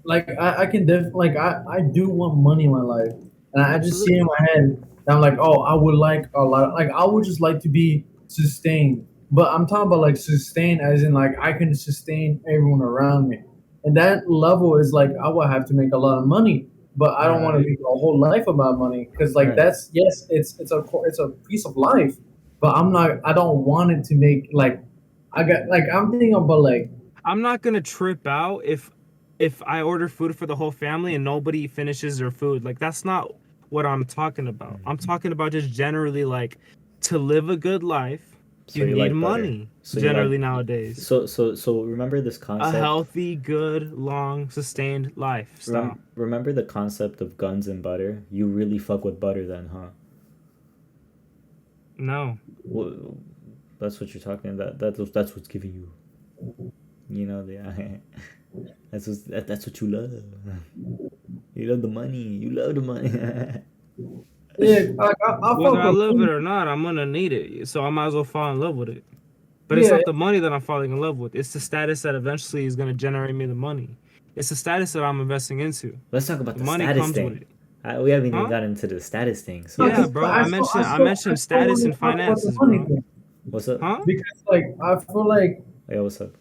like I can like I do want money in my life, and I just see in Absolutely. my head that I'm like, oh, I would like a lot. Like I would just like to be sustained, but I'm talking about like sustain as in like I can sustain everyone around me, and that level is like I would have to make a lot of money, but I don't want to Right. make a whole life about money because like Right. that's yes, it's a piece of life, but I don't want it to make like I got like I'm thinking about like I'm not gonna trip out if I order food for the whole family and nobody finishes their food. Like that's not what I'm talking about. I'm talking about just generally like to live a good life, So you you need like butter. money So you like generally nowadays. so remember this A concept. healthy, good, long, sustained lifestyle. Remember the concept of guns and butter. You really fuck with butter then, huh? No. Well, that's what you're talking about. That's what's giving you. You know the. That's what you love. You love the money. You love the money. yeah, like I Whether fuck I with love it money. or not, I'm gonna need it. So I might as well fall in love with it. But it's Yeah, not the money that I'm falling in love with. It's the status that eventually is gonna generate me the money. It's the status that I'm investing into. Let's talk about The the money status comes with thing. it. We haven't even Huh? gotten into the status thing. So Yeah, because bro. I I mentioned still want status to and talk about the finances, money bro. thing what's up? Huh? because like I feel like Yeah, what's up?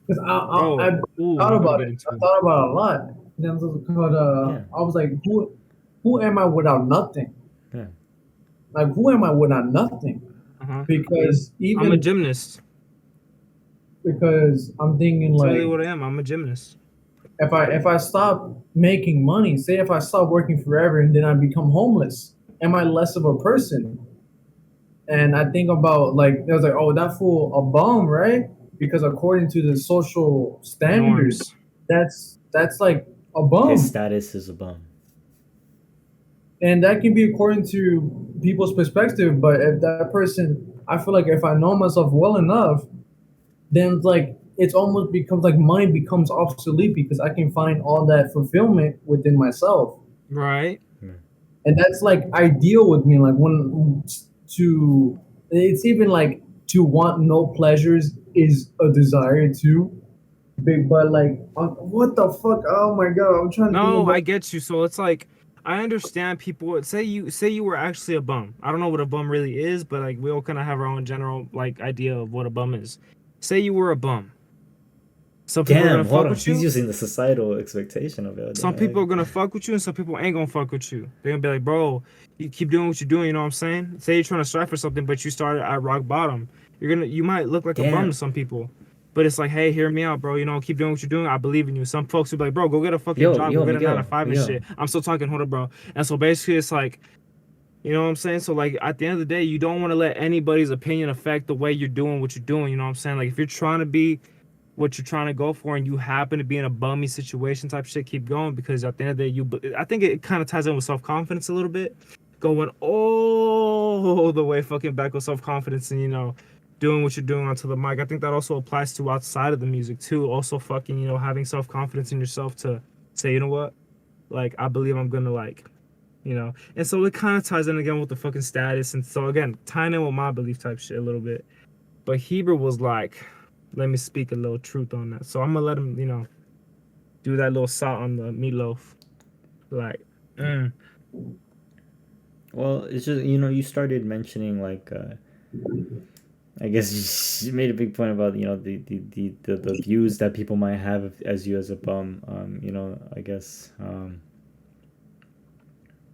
because I Bro. Ooh, thought I'm gonna about get it. I into it. thought about it a lot. Then called Yeah, I was like, who am I without nothing? yeah. Like who am I without nothing? Uh-huh. Because I'm a even gymnast. because I'm thinking That's really like what I am. I'm a gymnast. if I stop making money, say if I stop working forever and then I become homeless, am I less of a person? And I think about like it was like, oh, that fool a bum, right? Because according to the social standards, Norms. that's like a His bum, status is a bum. and that can be according to people's perspective. But if that person, I feel like if I know myself well enough, then like it's almost becomes like money becomes obsolete because I can find all that fulfillment within myself. Right? Yeah. And that's like ideal with me like when to it's even like to want no pleasures is a desire too big but like what the fuck oh my god I'm trying to think No, about I get you. So it's like I understand people say you were actually a bum. I don't know what a bum really is, but like we all kind of have our own general like idea of what a bum is. Say you were a bum. Some people are gonna Damn, hold fuck on. with He's you. using the societal expectation of it. Some Damn. people are gonna fuck with you, and some people ain't gonna fuck with you. They're gonna be like, bro, you keep doing what you're doing. You know what I'm saying? Say you're trying to strive for something, but you started at rock bottom. You might look like a bum to Damn. some people, but it's like, hey, hear me out, bro. You know, keep doing what you're doing. I believe in you. Some folks will be like, bro, go get a fucking job, go get a nine to Miguel. five and Miguel. shit. I'm still talking, hold up, bro. And so basically, it's like, you know what I'm saying? So like at the end of the day, you don't want to let anybody's opinion affect the way you're doing what you're doing. You know what I'm saying? Like if you're trying to be what you're trying to go for and you happen to be in a bummy situation type shit, keep going because at the end of the day, I think it kind of ties in with self confidence a little bit, going all the way fucking back with self confidence and doing what you're doing onto the mic. I think that also applies to outside of the music too. Also fucking having self confidence in yourself to say what, like I believe I'm gonna and so it kind of ties in again with the fucking status and so again tying in with my belief type shit a little bit. But Heber was like, let me speak a little truth on that. So I'm gonna let him, do that little salt on the meatloaf. Like, Well, it's just you started mentioning like I guess you made a big point about the views that people might have as you as a bum. I guess. well,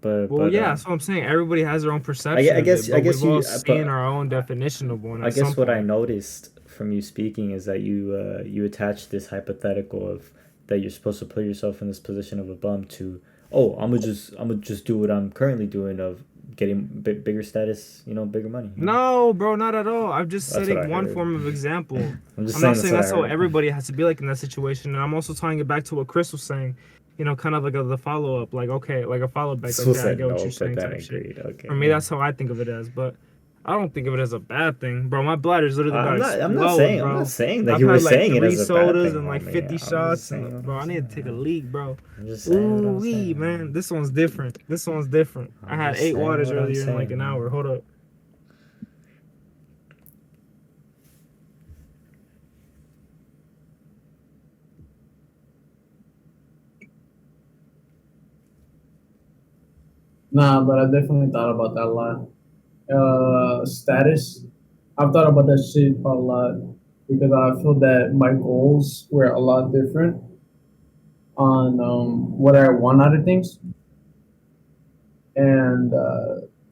But yeah, that's what I'm saying. Everybody has their own I perception of it, guess but we've all you seen but our own definition of one I at some guess what I point. noticed from you speaking is that you attach this hypothetical of that you're supposed to put yourself in this position of a bum to, oh, I'm gonna just do what I'm currently doing of getting bigger status, bigger money. No, bro, not at all. I'm just That's what I setting one heard. form of example. I'm just I'm saying not that's saying what I that's how heard. everybody has to be like in that situation. And I'm also tying it back to what Chris was saying, kind of like the follow up, like, okay, like a follow back. School Okay, I said get what no, you're but saying then type shit. agreed. Okay. For me, that's how I think of it as. But I don't think of it as a bad thing, bro. My bladder's literally about I'm to not. I'm not explode, saying. I'm not bro. saying that I've you were had like saying it three as a bad sodas thing, and like homie. 50 I'm just shots, saying and what bro, I'm I need to take a saying. leak, bro. I'm just saying what Ooh I'm wee, saying. man. This one's different. This one's different. I I'm had just 8 waters saying what I'm earlier in like saying, an man. hour. Hold up. Nah, but I definitely thought about that a lot. Status. I've thought about that shit a lot because I feel that my goals were a lot different on what I want out of things, and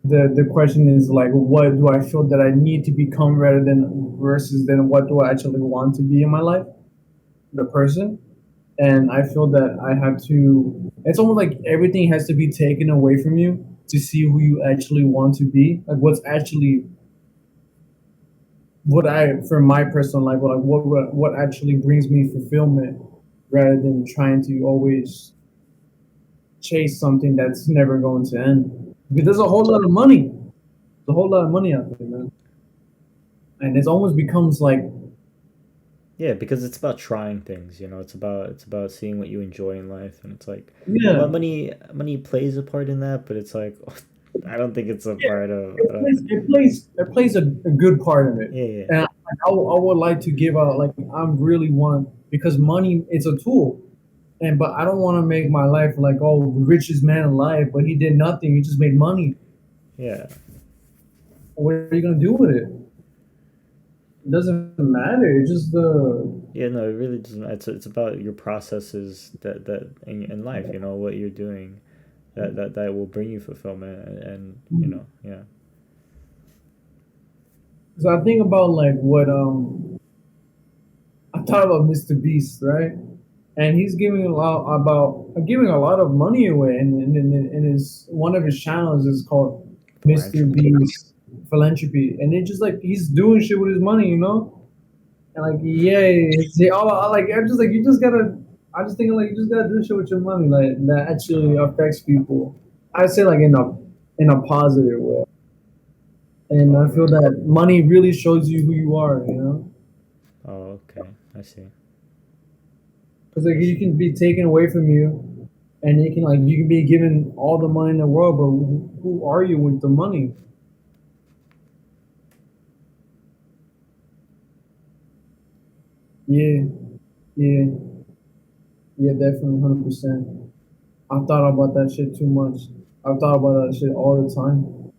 the question is like, what do I feel that I need to become rather than versus then what do I actually want to be in my life, the person. And I feel that I have to. It's almost like everything has to be taken away from you to see who you actually want to be, like what's actually what I for my personal life, what actually brings me fulfillment, rather than trying to always chase something that's never going to end. Because there's a whole lot of money, there's a whole lot of money out there, man, and it almost becomes like Yeah, because it's about trying things. It's about seeing what you enjoy in life, and it's like, yeah, money plays a part in that, but it's like, I don't think it's a yeah, part of. it plays a good part of it, Yeah, yeah, and I would like to give out like I really want because money it's a tool. And but I don't want to make my life like oh the richest man alive, but he did nothing. He just made money. yeah, What are you gonna do with it? It doesn't matter. It's just the yeah. No, it really doesn't. It's about your processes that in life. What you're doing, that will bring you fulfillment, and yeah. so I think about like what I thought about Mr. Beast, right? And he's giving a lot of money away, and his one of his channels is called Mr. Philanthropy. Beast Philanthropy, and it's just like he's doing shit with his money, and like yeah, like I'm just like you just gotta. I just think like you just gotta do shit with your money, like that actually Uh-huh. affects people. I say like in a positive way, and Oh, I feel right. that money really shows you who you are. Oh, okay. I see. Because like I you see. can be taken away from you, and you can be given all the money in the world, but who are you with the money? Yeah, yeah, yeah, definitely, 100%. I've thought about that shit too much. I've thought about that shit all the time.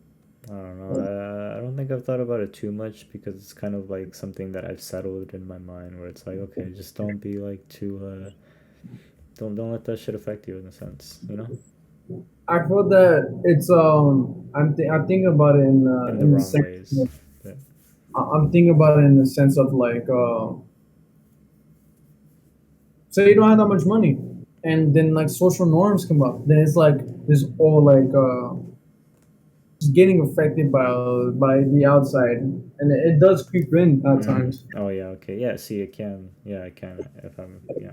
I don't know. I don't think I've thought about it too much because it's kind of like something that I've settled in my mind where it's like, okay, just don't be like too don't let that shit affect you in a sense. I feel that it's I think about it In the in the wrong sense ways. But I'm thinking about it in the sense of like say you don't have that much money, and then like social norms come up, then it's like this all like just getting affected by the outside, and it does creep in at times. oh yeah, okay. Yeah, see it can. Yeah, I can if I'm yeah.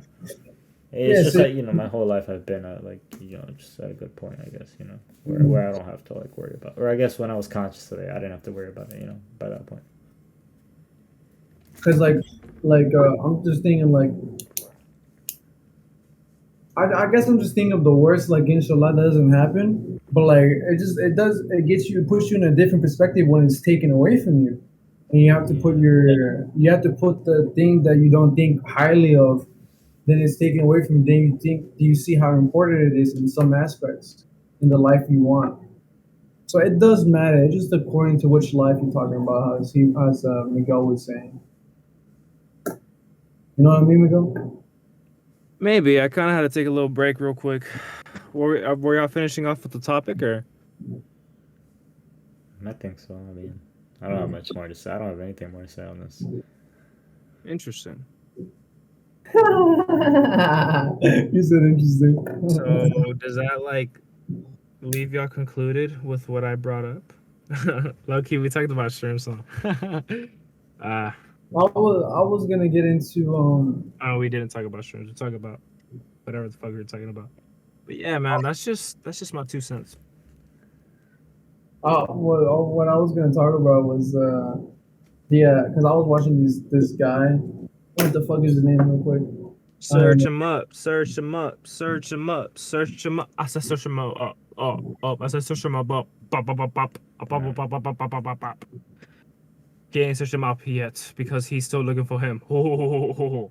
It's Yeah, just so like, my whole life I've been at like, just at a good point, I guess, where I don't have to like worry about, or I guess when I was conscious today, I didn't have to worry about it, by that point. because I'm just thinking like I guess I'm just thinking of the worst, like inshallah that doesn't happen, but like it gets you, puts you in a different perspective when it's taken away from you, and Yeah. you have to put the thing that you don't think highly of, then it's taken away from you, then do you see how important it is in some aspects in the life you want. So it does matter. It's just according to which life you're talking about, as Miguel was saying. You know what I mean, Miguel? Maybe I kind of had to take a little break real quick. Were y'all finishing off with the topic or? I think so. I mean, I don't have much more to say. I don't have anything more to say on this. Interesting. You said interesting. So does that like believe y'all concluded with what I brought up. Low key, we talked about shrimp song. uh, I was gonna get into oh, we didn't talk about shrimps. We talked about whatever the fuck we were talking about. But yeah, man, that's just my 2 cents. what I was gonna talk about was yeah, because I was watching this guy. What the fuck is his name, real quick? Search him up, search him up, search him up, search him up. I said search him up, up. I said search him up, up. He ain't searched him up yet because he's still looking for him. All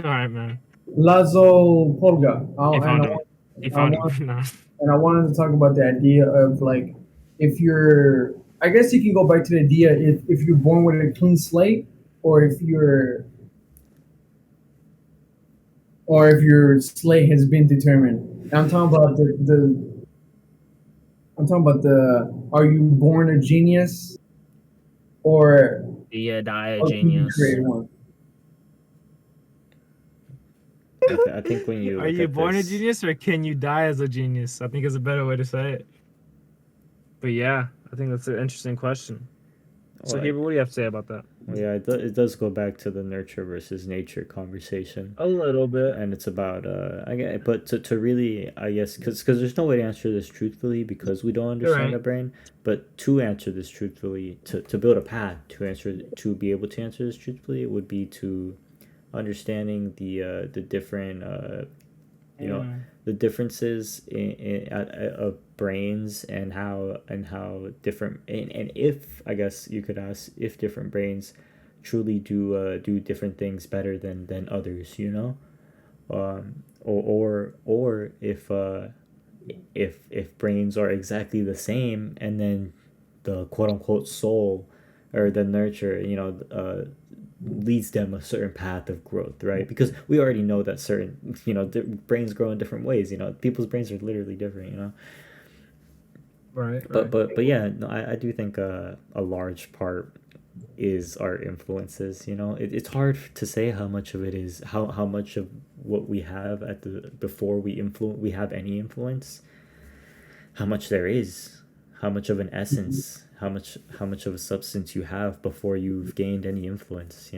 right, man. Lazo Polga. He And found him. He I found him. want Nah. and I wanted to talk about the idea of like if you're I guess you can go back to the idea if you're born with a clean slate or if your slate has been determined. And I'm talking about the are you born a genius or Yeah, die can you genius. create one? I think when you Are look you at born a this, genius or can you die as a genius? I think is a better way to say it. But yeah, I think that's an interesting question. So, well, Heber, what do you have to say about that? well, yeah, it does go back to the nurture versus nature conversation. A little bit. And it's about I get, but to really I guess because there's no way to answer this truthfully because we don't You're understand right. the brain. But to answer this truthfully, to build a path to be able to answer this truthfully, it would be to understanding the different you know Mm. the differences of brains and how different and if I guess you could ask if different brains truly do different things better than others, or if brains are exactly the same and then the quote unquote soul or the nurture leads them a certain path of growth, right? Because we already know that certain brains grow in different ways. People's brains are literally different. Right, but right. but but yeah, no, I do think a large part is our influences. It's hard to say how much of it is how much of what we have at the before we have any influence, how much there is, how much of an essence, how much of a substance you have before you've gained any influence.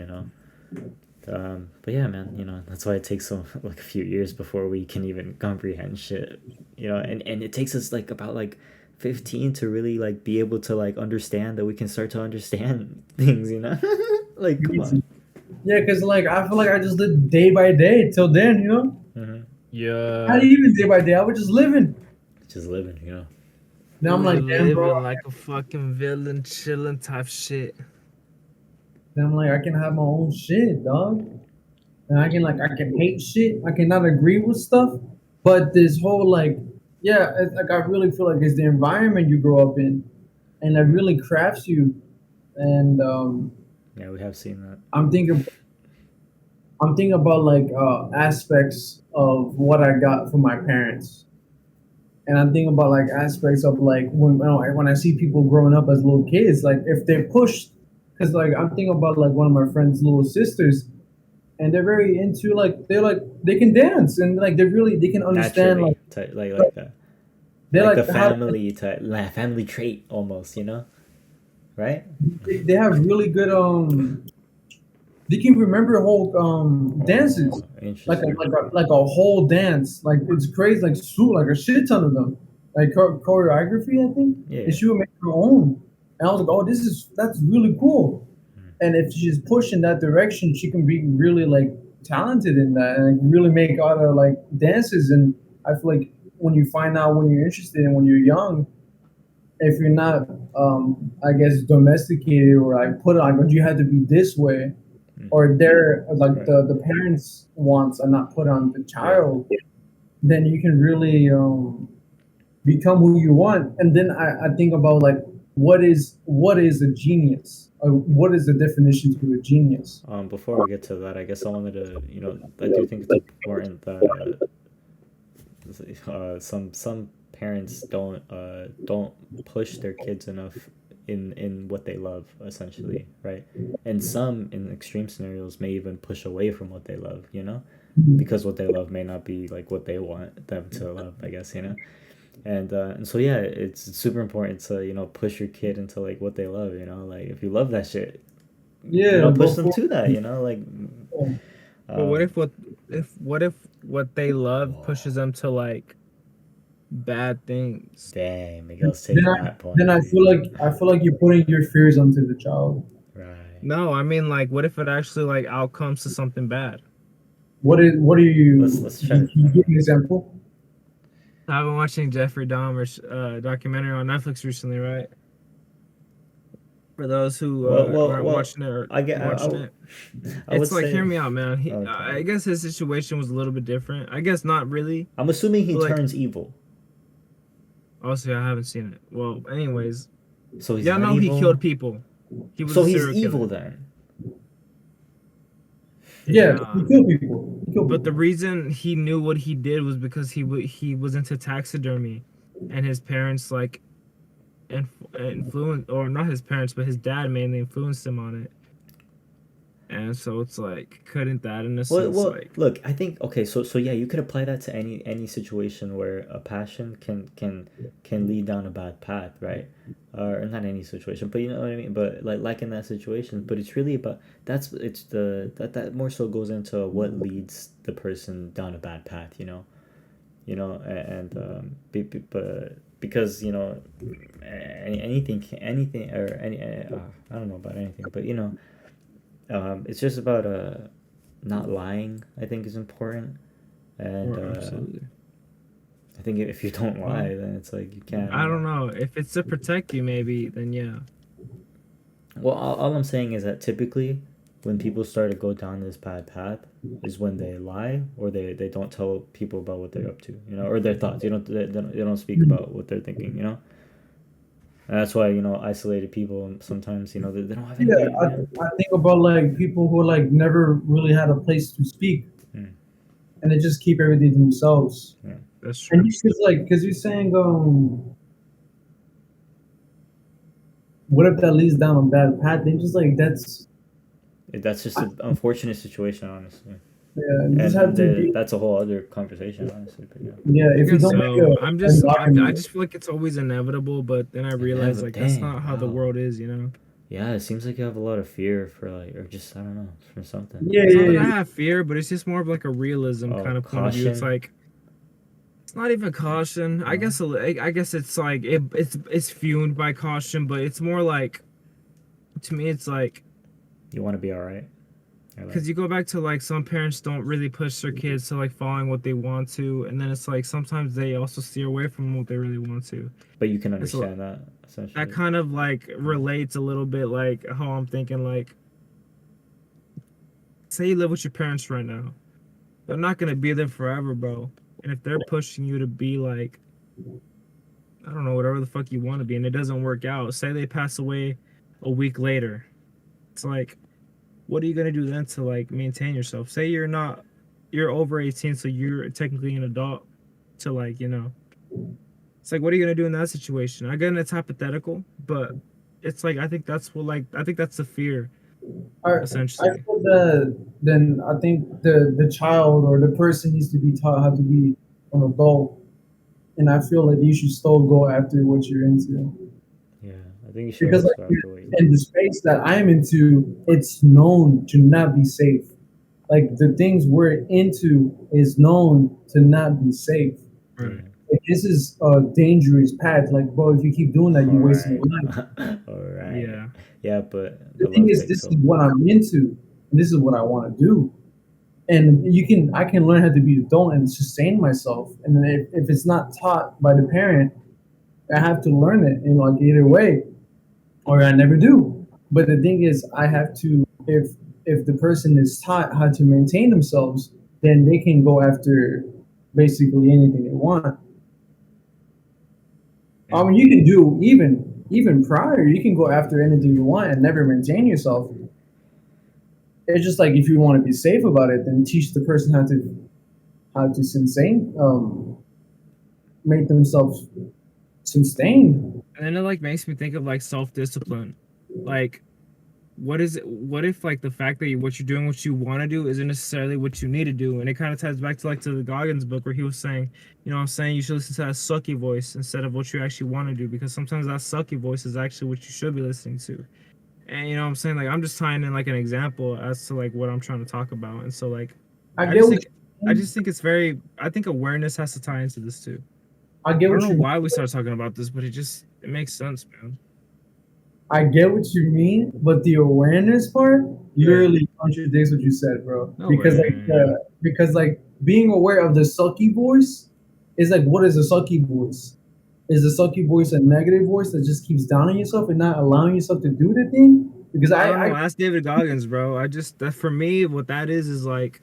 But yeah, man, that's why it takes so like a few years before we can even comprehend shit. And it takes us like about like 15 to really like be able to like understand that we can start to understand things. Like come on. Yeah, because like I feel like I just live day by day till then. Hmm. Not Yeah. even day by day. I was just living. Just living. Now You I'm were like, damn, bro. living like a fucking villain, chilling type shit. Then I'm like, I can have my own shit, dog. And I can hate shit. I cannot agree with stuff. But this whole like, yeah, like I really feel like it's the environment you grow up in, and that really crafts you. And Yeah, we have seen that. I'm thinking, I'm thinking about like aspects of what I got from my parents, and I'm thinking about like aspects of like when I see people growing up as little kids, like if they're pushed, because like I'm thinking about like one of my friend's little sisters, and they're very into like they can dance and like they can understand Naturally, like like the they like the like how family trait almost. Right? they have really good they can remember whole dances Oh, interesting. like a whole dance like it's crazy like a shit ton of them like choreography I think and Yeah. she would make her own and I was like oh that's really cool and if she's pushed in that direction she can be really like talented in that and like, really make out of like dances and I feel like when you find out when you're interested and when you're young if you're not I guess domesticated or like put on but you had to be this way or they're like Right. the parents wants are not put on the Yeah. child then you can really become who you want and then I think about like what is a genius what is the definition to a genius. Before we get to that, I guess I wanted to, I do think it's important that some parents don't push their kids enough in what they love essentially, right? And some in extreme scenarios may even push away from what they love. because what they love may not be like what they want them to love, I guess, you know. And so yeah, it's super important to push your kid into like what they love, like if you love that shit, Yeah, push go them for to that, it. like But what um if what they love pushes them to like bad things? dang, Miguel's Then taking I that then point, I feel like you're putting your fears onto the child. right? No, I mean like what if it actually like outcomes to something bad? What are you? Let's try. Can you give an example? I've been watching Jeffrey Dahmer's documentary on Netflix recently, right? For those who aren't Well, watching it or I get watching it, I would it's like hear say me out, man. okay. I guess his situation was a little bit different. I guess not really, I'm assuming he but like turns evil, also I haven't seen it. Well, anyways, so he's yeah, not no, he evil. killed people. He was So a he's serial evil killer. then. Yeah, Yeah, you kill people. You kill but the people. reason he knew what he did was because he was into taxidermy, and his parents like influenced, or not his parents, but his dad mainly influenced him on it. And so it's like, couldn't that in a sense Well, like, look, I think okay, so yeah, you could apply that to any situation where a passion can lead down a bad path, right? Or not any situation, but you know what I mean. But like in that situation, but it's really about it's the that more so goes into what leads the person down a bad path, and but because anything or any I don't know about anything, but it's just about not lying. I think is important, and or absolutely. I think if you don't Well, lie, then it's like you can't. I don't know if it's to protect you, maybe then yeah. Well, all I'm saying is that typically, when people start to go down this bad path, is when they lie or they don't tell people about what they're up to, or their thoughts. They don't speak about what they're thinking, And that's why isolated people sometimes they don't have Yeah, anybody. I, Yeah. I think about like people who like never really had a place to speak, Mm, and they just keep everything to themselves. yeah. That's And true. you just like, because you're saying, what if that leads down a bad path? Then just like That's just an unfortunate situation, honestly. yeah, you just have And to be. that's a whole other conversation, honestly. But yeah. Yeah, I if you guess don't make so. an I environment. just feel like it's always inevitable, but then I And realize never, like that's not dang, how the wow. world is, you know. Yeah, it seems like you have a lot of fear for like, or just I don't know, for something. Yeah, It's not yeah, that I yeah. have fear, but it's just more of like a realism Oh, kind of point of view. It's caution. like it's not even caution. No, I guess it's like it's fueled by caution, but it's more like to me it's like you want to be all right. Or like, because you go back to like some parents don't really push their kids to like following what they want to, and then it's like sometimes they also steer away from what they really want to. but you can And so understand that that essentially. kind of like relates a little bit like how I'm thinking like say you live with your parents right now. They're not gonna be there forever, bro. And if they're pushing you to be like I don't know, whatever the fuck you want to be, and it doesn't work out. Say they pass away a week later. It's like, what are you gonna do then to like maintain yourself? Say you're over 18, so you're technically an adult to like, It's like what are you gonna do in that situation? Again, it's hypothetical, but it's like I think that's the fear, I, I essentially. feel that then I think the child or the person needs to be taught how to be an adult, and I feel like you should still go after what you're into. Yeah, I think you should Because always like go after what you in want. the space that I'm into, it's known to not be safe. Like the things we're into is known to not be safe. Right. Yeah. Like, this is a dangerous path. Like, bro, if you keep doing that, All you're wasting right. your life. All right. Yeah. Yeah, but The the thing love is, takes this is over. what I'm into, and this is what I want to do. And I can learn how to be adult and sustain myself. And then if it's not taught by the parent, I have to learn it. Like either way, or I never do. But the thing is, I have to if the person is taught how to maintain themselves, then they can go after basically anything they want. I Yeah. mean, you can do even prior, you can go after anything you want and never maintain yourself. It's just like if you want to be safe about it, then teach the person how to sustain, make themselves sustained. And then it like makes me think of like self discipline. Like what if like the fact that what you're doing, what you want to do, isn't necessarily what you need to do? And it kind of ties back to like to the Goggins book where he was saying, you know what I'm saying, you should listen to that sucky voice instead of what you actually want to do, because sometimes that sucky voice is actually what you should be listening to. And you know what I'm saying, like I'm just tying in like an example as to like what I'm trying to talk about. And so like I i get just what think you i mean. just think it's very, I think awareness has to tie into this too. I get I don't what know you mean. why we started talking about this, but it makes sense, man. I get what you mean, but the awareness part Yeah. literally contradicts what you said, bro. No way. Because like being aware of the sucky voice is like, what is a sucky voice? Is the sucky voice a negative voice that just keeps downing yourself and not allowing yourself to do the thing? Because I don't I know. Ask David Goggins, bro. I just that for me, what that is like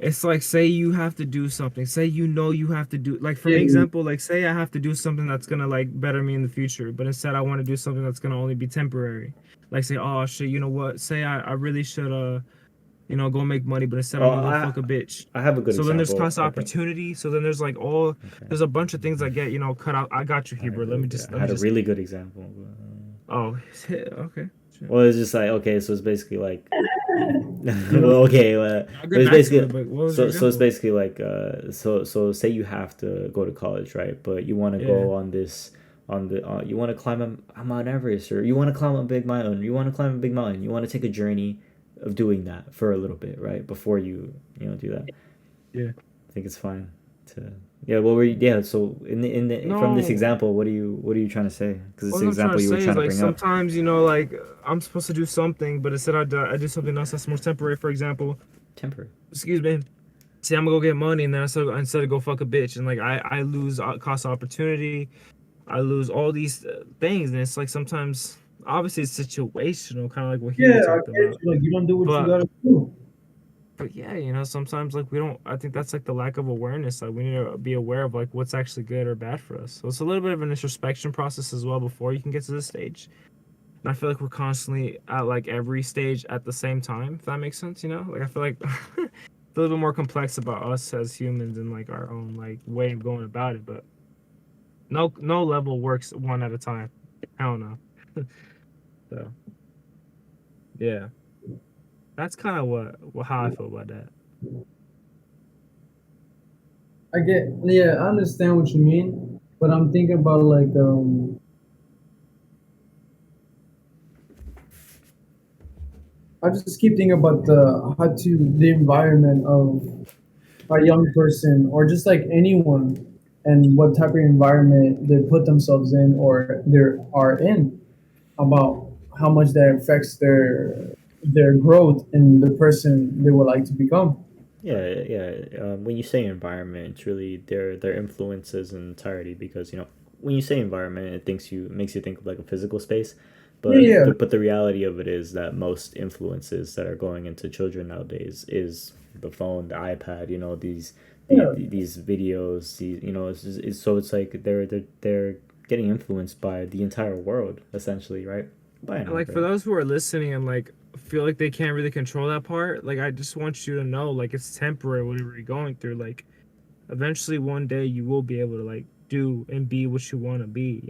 it's like say you have to do something. Say you know you have to do like for yeah, me yeah, example, like say I have to do something that's gonna like better me in the future, but instead I want to do something that's gonna only be temporary. Like say, oh shit, you know what? Say I really should go make money, but instead I'm Well, gonna go fuck a bitch. I have a good So then there's example. cost I think. opportunity. So then there's like all Okay. there's a bunch of things that get cut out. I got you, I had a Heber. really good. I Let me had a just. really good example. Oh, okay. Shit. Well, it's just like okay, so it's basically like You know, well, okay, I'll but get it's back to basically it. But what was your so it's example? basically like so say you have to go to college, right? But you want to Yeah. go on this on the you want to climb a Mount Everest, or you want to climb a big mountain, or you want to climb a big mountain. You want to take a journey of doing that for a little bit, right? Before you do that. Yeah. I think it's fine to yeah. What were you, yeah? So in the from this No, example, what are you trying to say? Because this what I'm trying example to you were say is trying to like bring up. sometimes like I'm supposed to do something, but instead I do something else that's more temporary. For example, Temper. excuse me. See, I'm gonna go get money, and then instead of go fuck a bitch, and like I lose cost opportunity. I lose all these things, and it's like sometimes obviously it's situational, kind of like what yeah, Heber I talked get about. you. Like you don't do what you But gotta do. but yeah, sometimes like we don't. I think that's like the lack of awareness. Like we need to be aware of like what's actually good or bad for us. So it's a little bit of an introspection process as well before you can get to this stage. And I feel like we're constantly at like every stage at the same time. If that makes sense, like I feel like it's a little bit more complex about us as humans and like our own like way of going about it. But no level works one at a time. I don't know. So yeah, that's kind of how I feel about that. I get yeah, I understand what you mean, but I'm thinking about like I just keep thinking about the environment of a young person or just like anyone and what type of environment they put themselves in or they are in about how much that affects their growth and the person they would like to become. Yeah, yeah. When you say environment, it's really their influences in entirety because when you say environment, it makes you think of like a physical space, Yeah, but yeah, the reality of it is that most influences that are going into children nowadays is the phone, the iPad. yeah. These videos. So it's like they're getting influenced by the entire world essentially, right? By an And like for iPad. those who are listening and like feel like they can't really control that part, like I just want you to know like it's temporary whatever you're going through. Like eventually one day you will be able to like do and be what you want to be.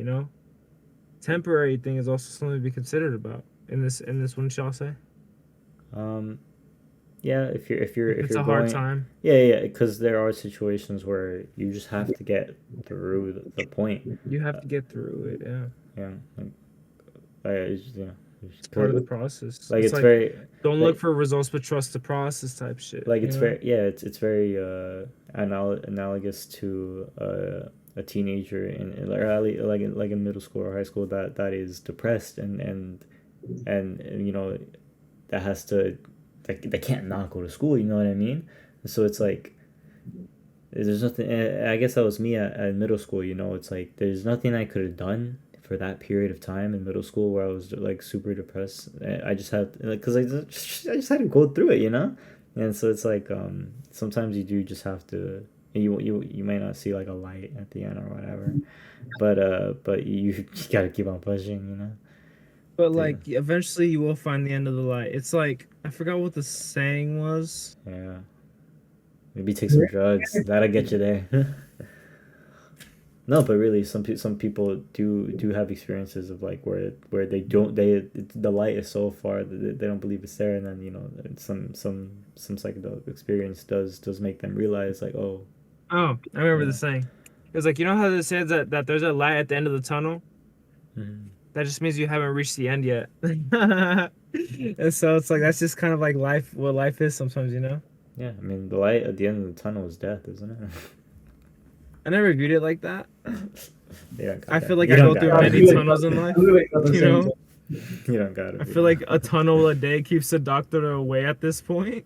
Temporary thing is also something to be considered about in this one, shall I say. Um, Yeah, If if it's you're a hard going, time, yeah, because there are situations where you just have to get through the point. you have Uh, to get through it. Yeah. yeah, It's part of the process. like It's it's like very, don't look like for results but trust the process type like it's shit. very yeah it's very analogous to a teenager like in middle school or high school that is depressed and that has to they can't not go to school. You know what I mean? So it's like there's nothing. I guess that was me at middle school. It's like there's nothing I could have done for that period of time in middle school where I was like super depressed. I just had because I just had to go through it. And so it's like sometimes you do just have to. You may not see like a light at the end or whatever, but you gotta keep on pushing. But To, like eventually you will find the end of the light. It's like I forgot what the saying was. yeah, maybe take some drugs. That'll get you there. No, but really, some people do have experiences of like where they don't the light is so far that they don't believe it's there, and then some psychedelic experience does make them realize like, oh, Oh, I remember the yeah. saying. It was like, you know how they said that there's a light at the end of the tunnel? Mhm. That just means you haven't reached the end yet. And so it's like that's just kind of like life, what life is sometimes, you know? Yeah, I mean the light at the end of the tunnel is death, isn't it? I never viewed it like that. You don't got I feel that. like You I don't go got through I that. many feel like tunnels in I life, feel like at the you same know? time. You don't got I it. feel like a tunnel a day keeps the doctor away at this point.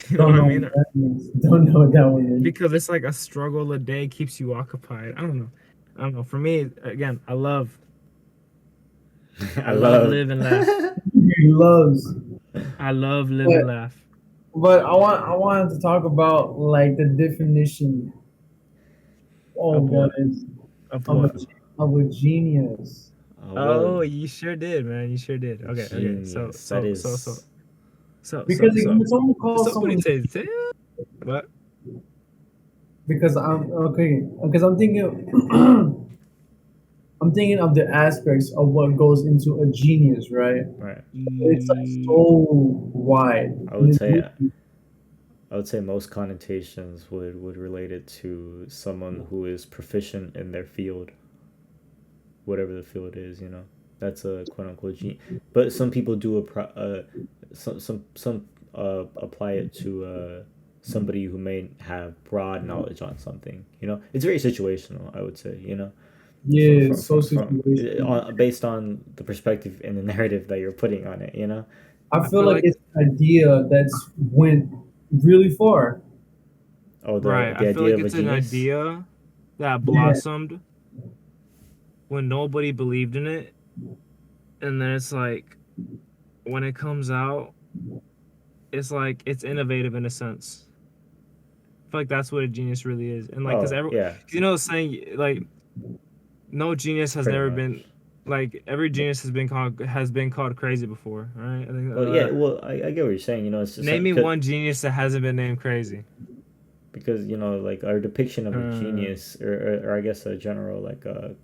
You know Don't what I know mean? what that means. Don't know what that one means. Because it's like a struggle a day keeps you occupied. I don't know. I don't know. For me, again, I I love love. live and laugh. He loves. I love live But and laugh. I wanted to talk about like the definition. Oh Of god, what? it's Of of a what? of a genius. Well, Oh, you sure did, man. You sure did. Okay, okay. genius. That is. Because if someone calls Somebody someone says, what? because I'm thinking I'm thinking of the aspects of what goes into a genius, right? Right. It's like so wide. I would And say I would say most connotations would relate it to someone who is proficient in their field, whatever the field is. That's a quote unquote genius. But some people do apply it to somebody who may have broad knowledge on something. It's very situational. I would say. yeah, it's so situational. Based on the perspective and the narrative that you're putting on it. I I feel feel like like, it's an idea that's went really far. Oh, right. I the feel idea like of a it's an genius. idea that Yeah, blossomed when nobody believed in it. And then it's like, when it comes out, it's like, it's innovative in a sense. I feel like that's what a genius really is. And like, Oh yeah, cause you know, saying like, no genius has pretty never much. been like every genius has been called crazy before, right? I think Well, yeah. Well, I get what you're saying. It's just name like me one genius that hasn't been named crazy. because like our depiction of a Uh, genius, or I guess a general like a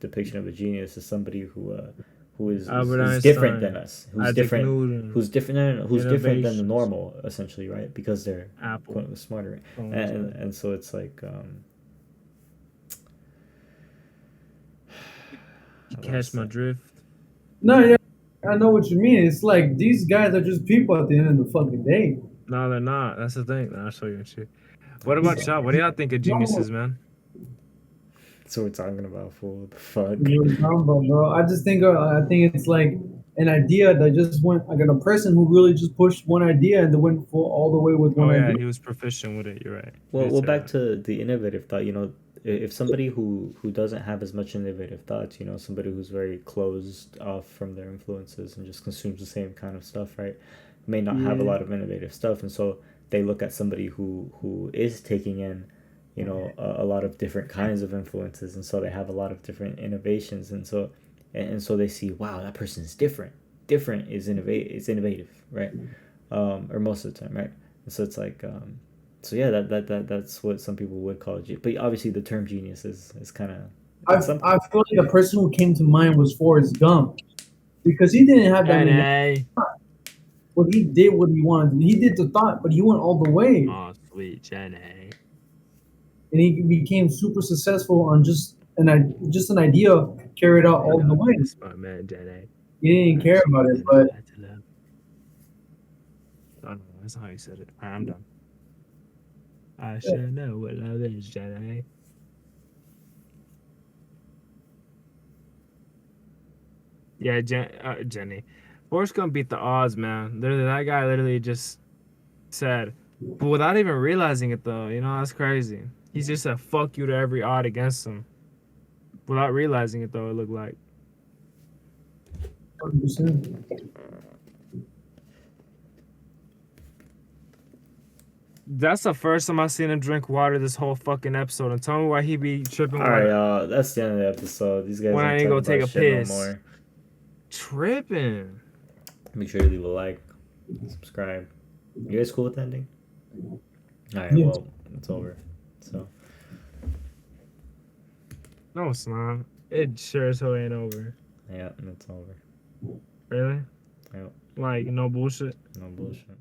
depiction of a genius is somebody Albert is different than Einstein, us, Isaac Newton, who's different than the innovations, normal, essentially, right? Because they're Apple, quote unquote smarter, right? phones, And so it's like you how do I catch my say? drift. no, yeah, I know what you mean. It's like these guys are just people at the end of the fucking day. No, they're not. That's the thing. I'll show you shit. What about So y'all? What do y'all think of No, geniuses, man? so we're talking about fool. What the fuck? you're dumb, bro. I think it's like an idea that just went like a person who really just pushed one idea and they went full all the way with one Oh yeah, idea. he was proficient with it. You're right. You Well, did say back that. to the innovative thought. If somebody who doesn't have as much innovative thoughts, somebody who's very closed off from their influences and just consumes the same kind of stuff, right, may not have a Yeah, lot of innovative stuff, and so they look at somebody who is taking in, a lot of different kinds of influences, and so they have a lot of different innovations, and so they see, wow, that person is different. Different is innovative, right? Or most of the time, right? And so it's like so yeah, that's what some people would call it. But obviously, the term genius is kind of I it's something. I feel like the person who came to mind was Forrest Gump because he didn't have that many. Jenny. But he did what he wanted. He did the thought, but he went all the way, Oh, sweet Jenny. and he became super successful on just an idea carried out And all the I way. miss my man Jenny. He didn't I care should about have it, been but glad to love. I don't know. That's not how you said it. Alright, I'm done. I should know what love is, Jenny. Yeah, Jenny. Forrest Gump beat the odds, man. Literally, that guy literally just said, but without even realizing it, though. That's crazy. He just said "fuck you" to every odd against him, without realizing it, though. It looked like 100%. that's the first time I seen him drink water this whole fucking episode. And tell me why he be tripping All right, y'all. That's the end of the episode. These guys when I ain't need to talking go take about a shit no piss. more. Tripping. Make sure to leave a like, subscribe. You guys cool with the ending? All right. Yeah. Well, it's over. So. No, it's not. It sure as hell ain't over. Yeah, it's over. Really? Yep. Like, no bullshit. No bullshit.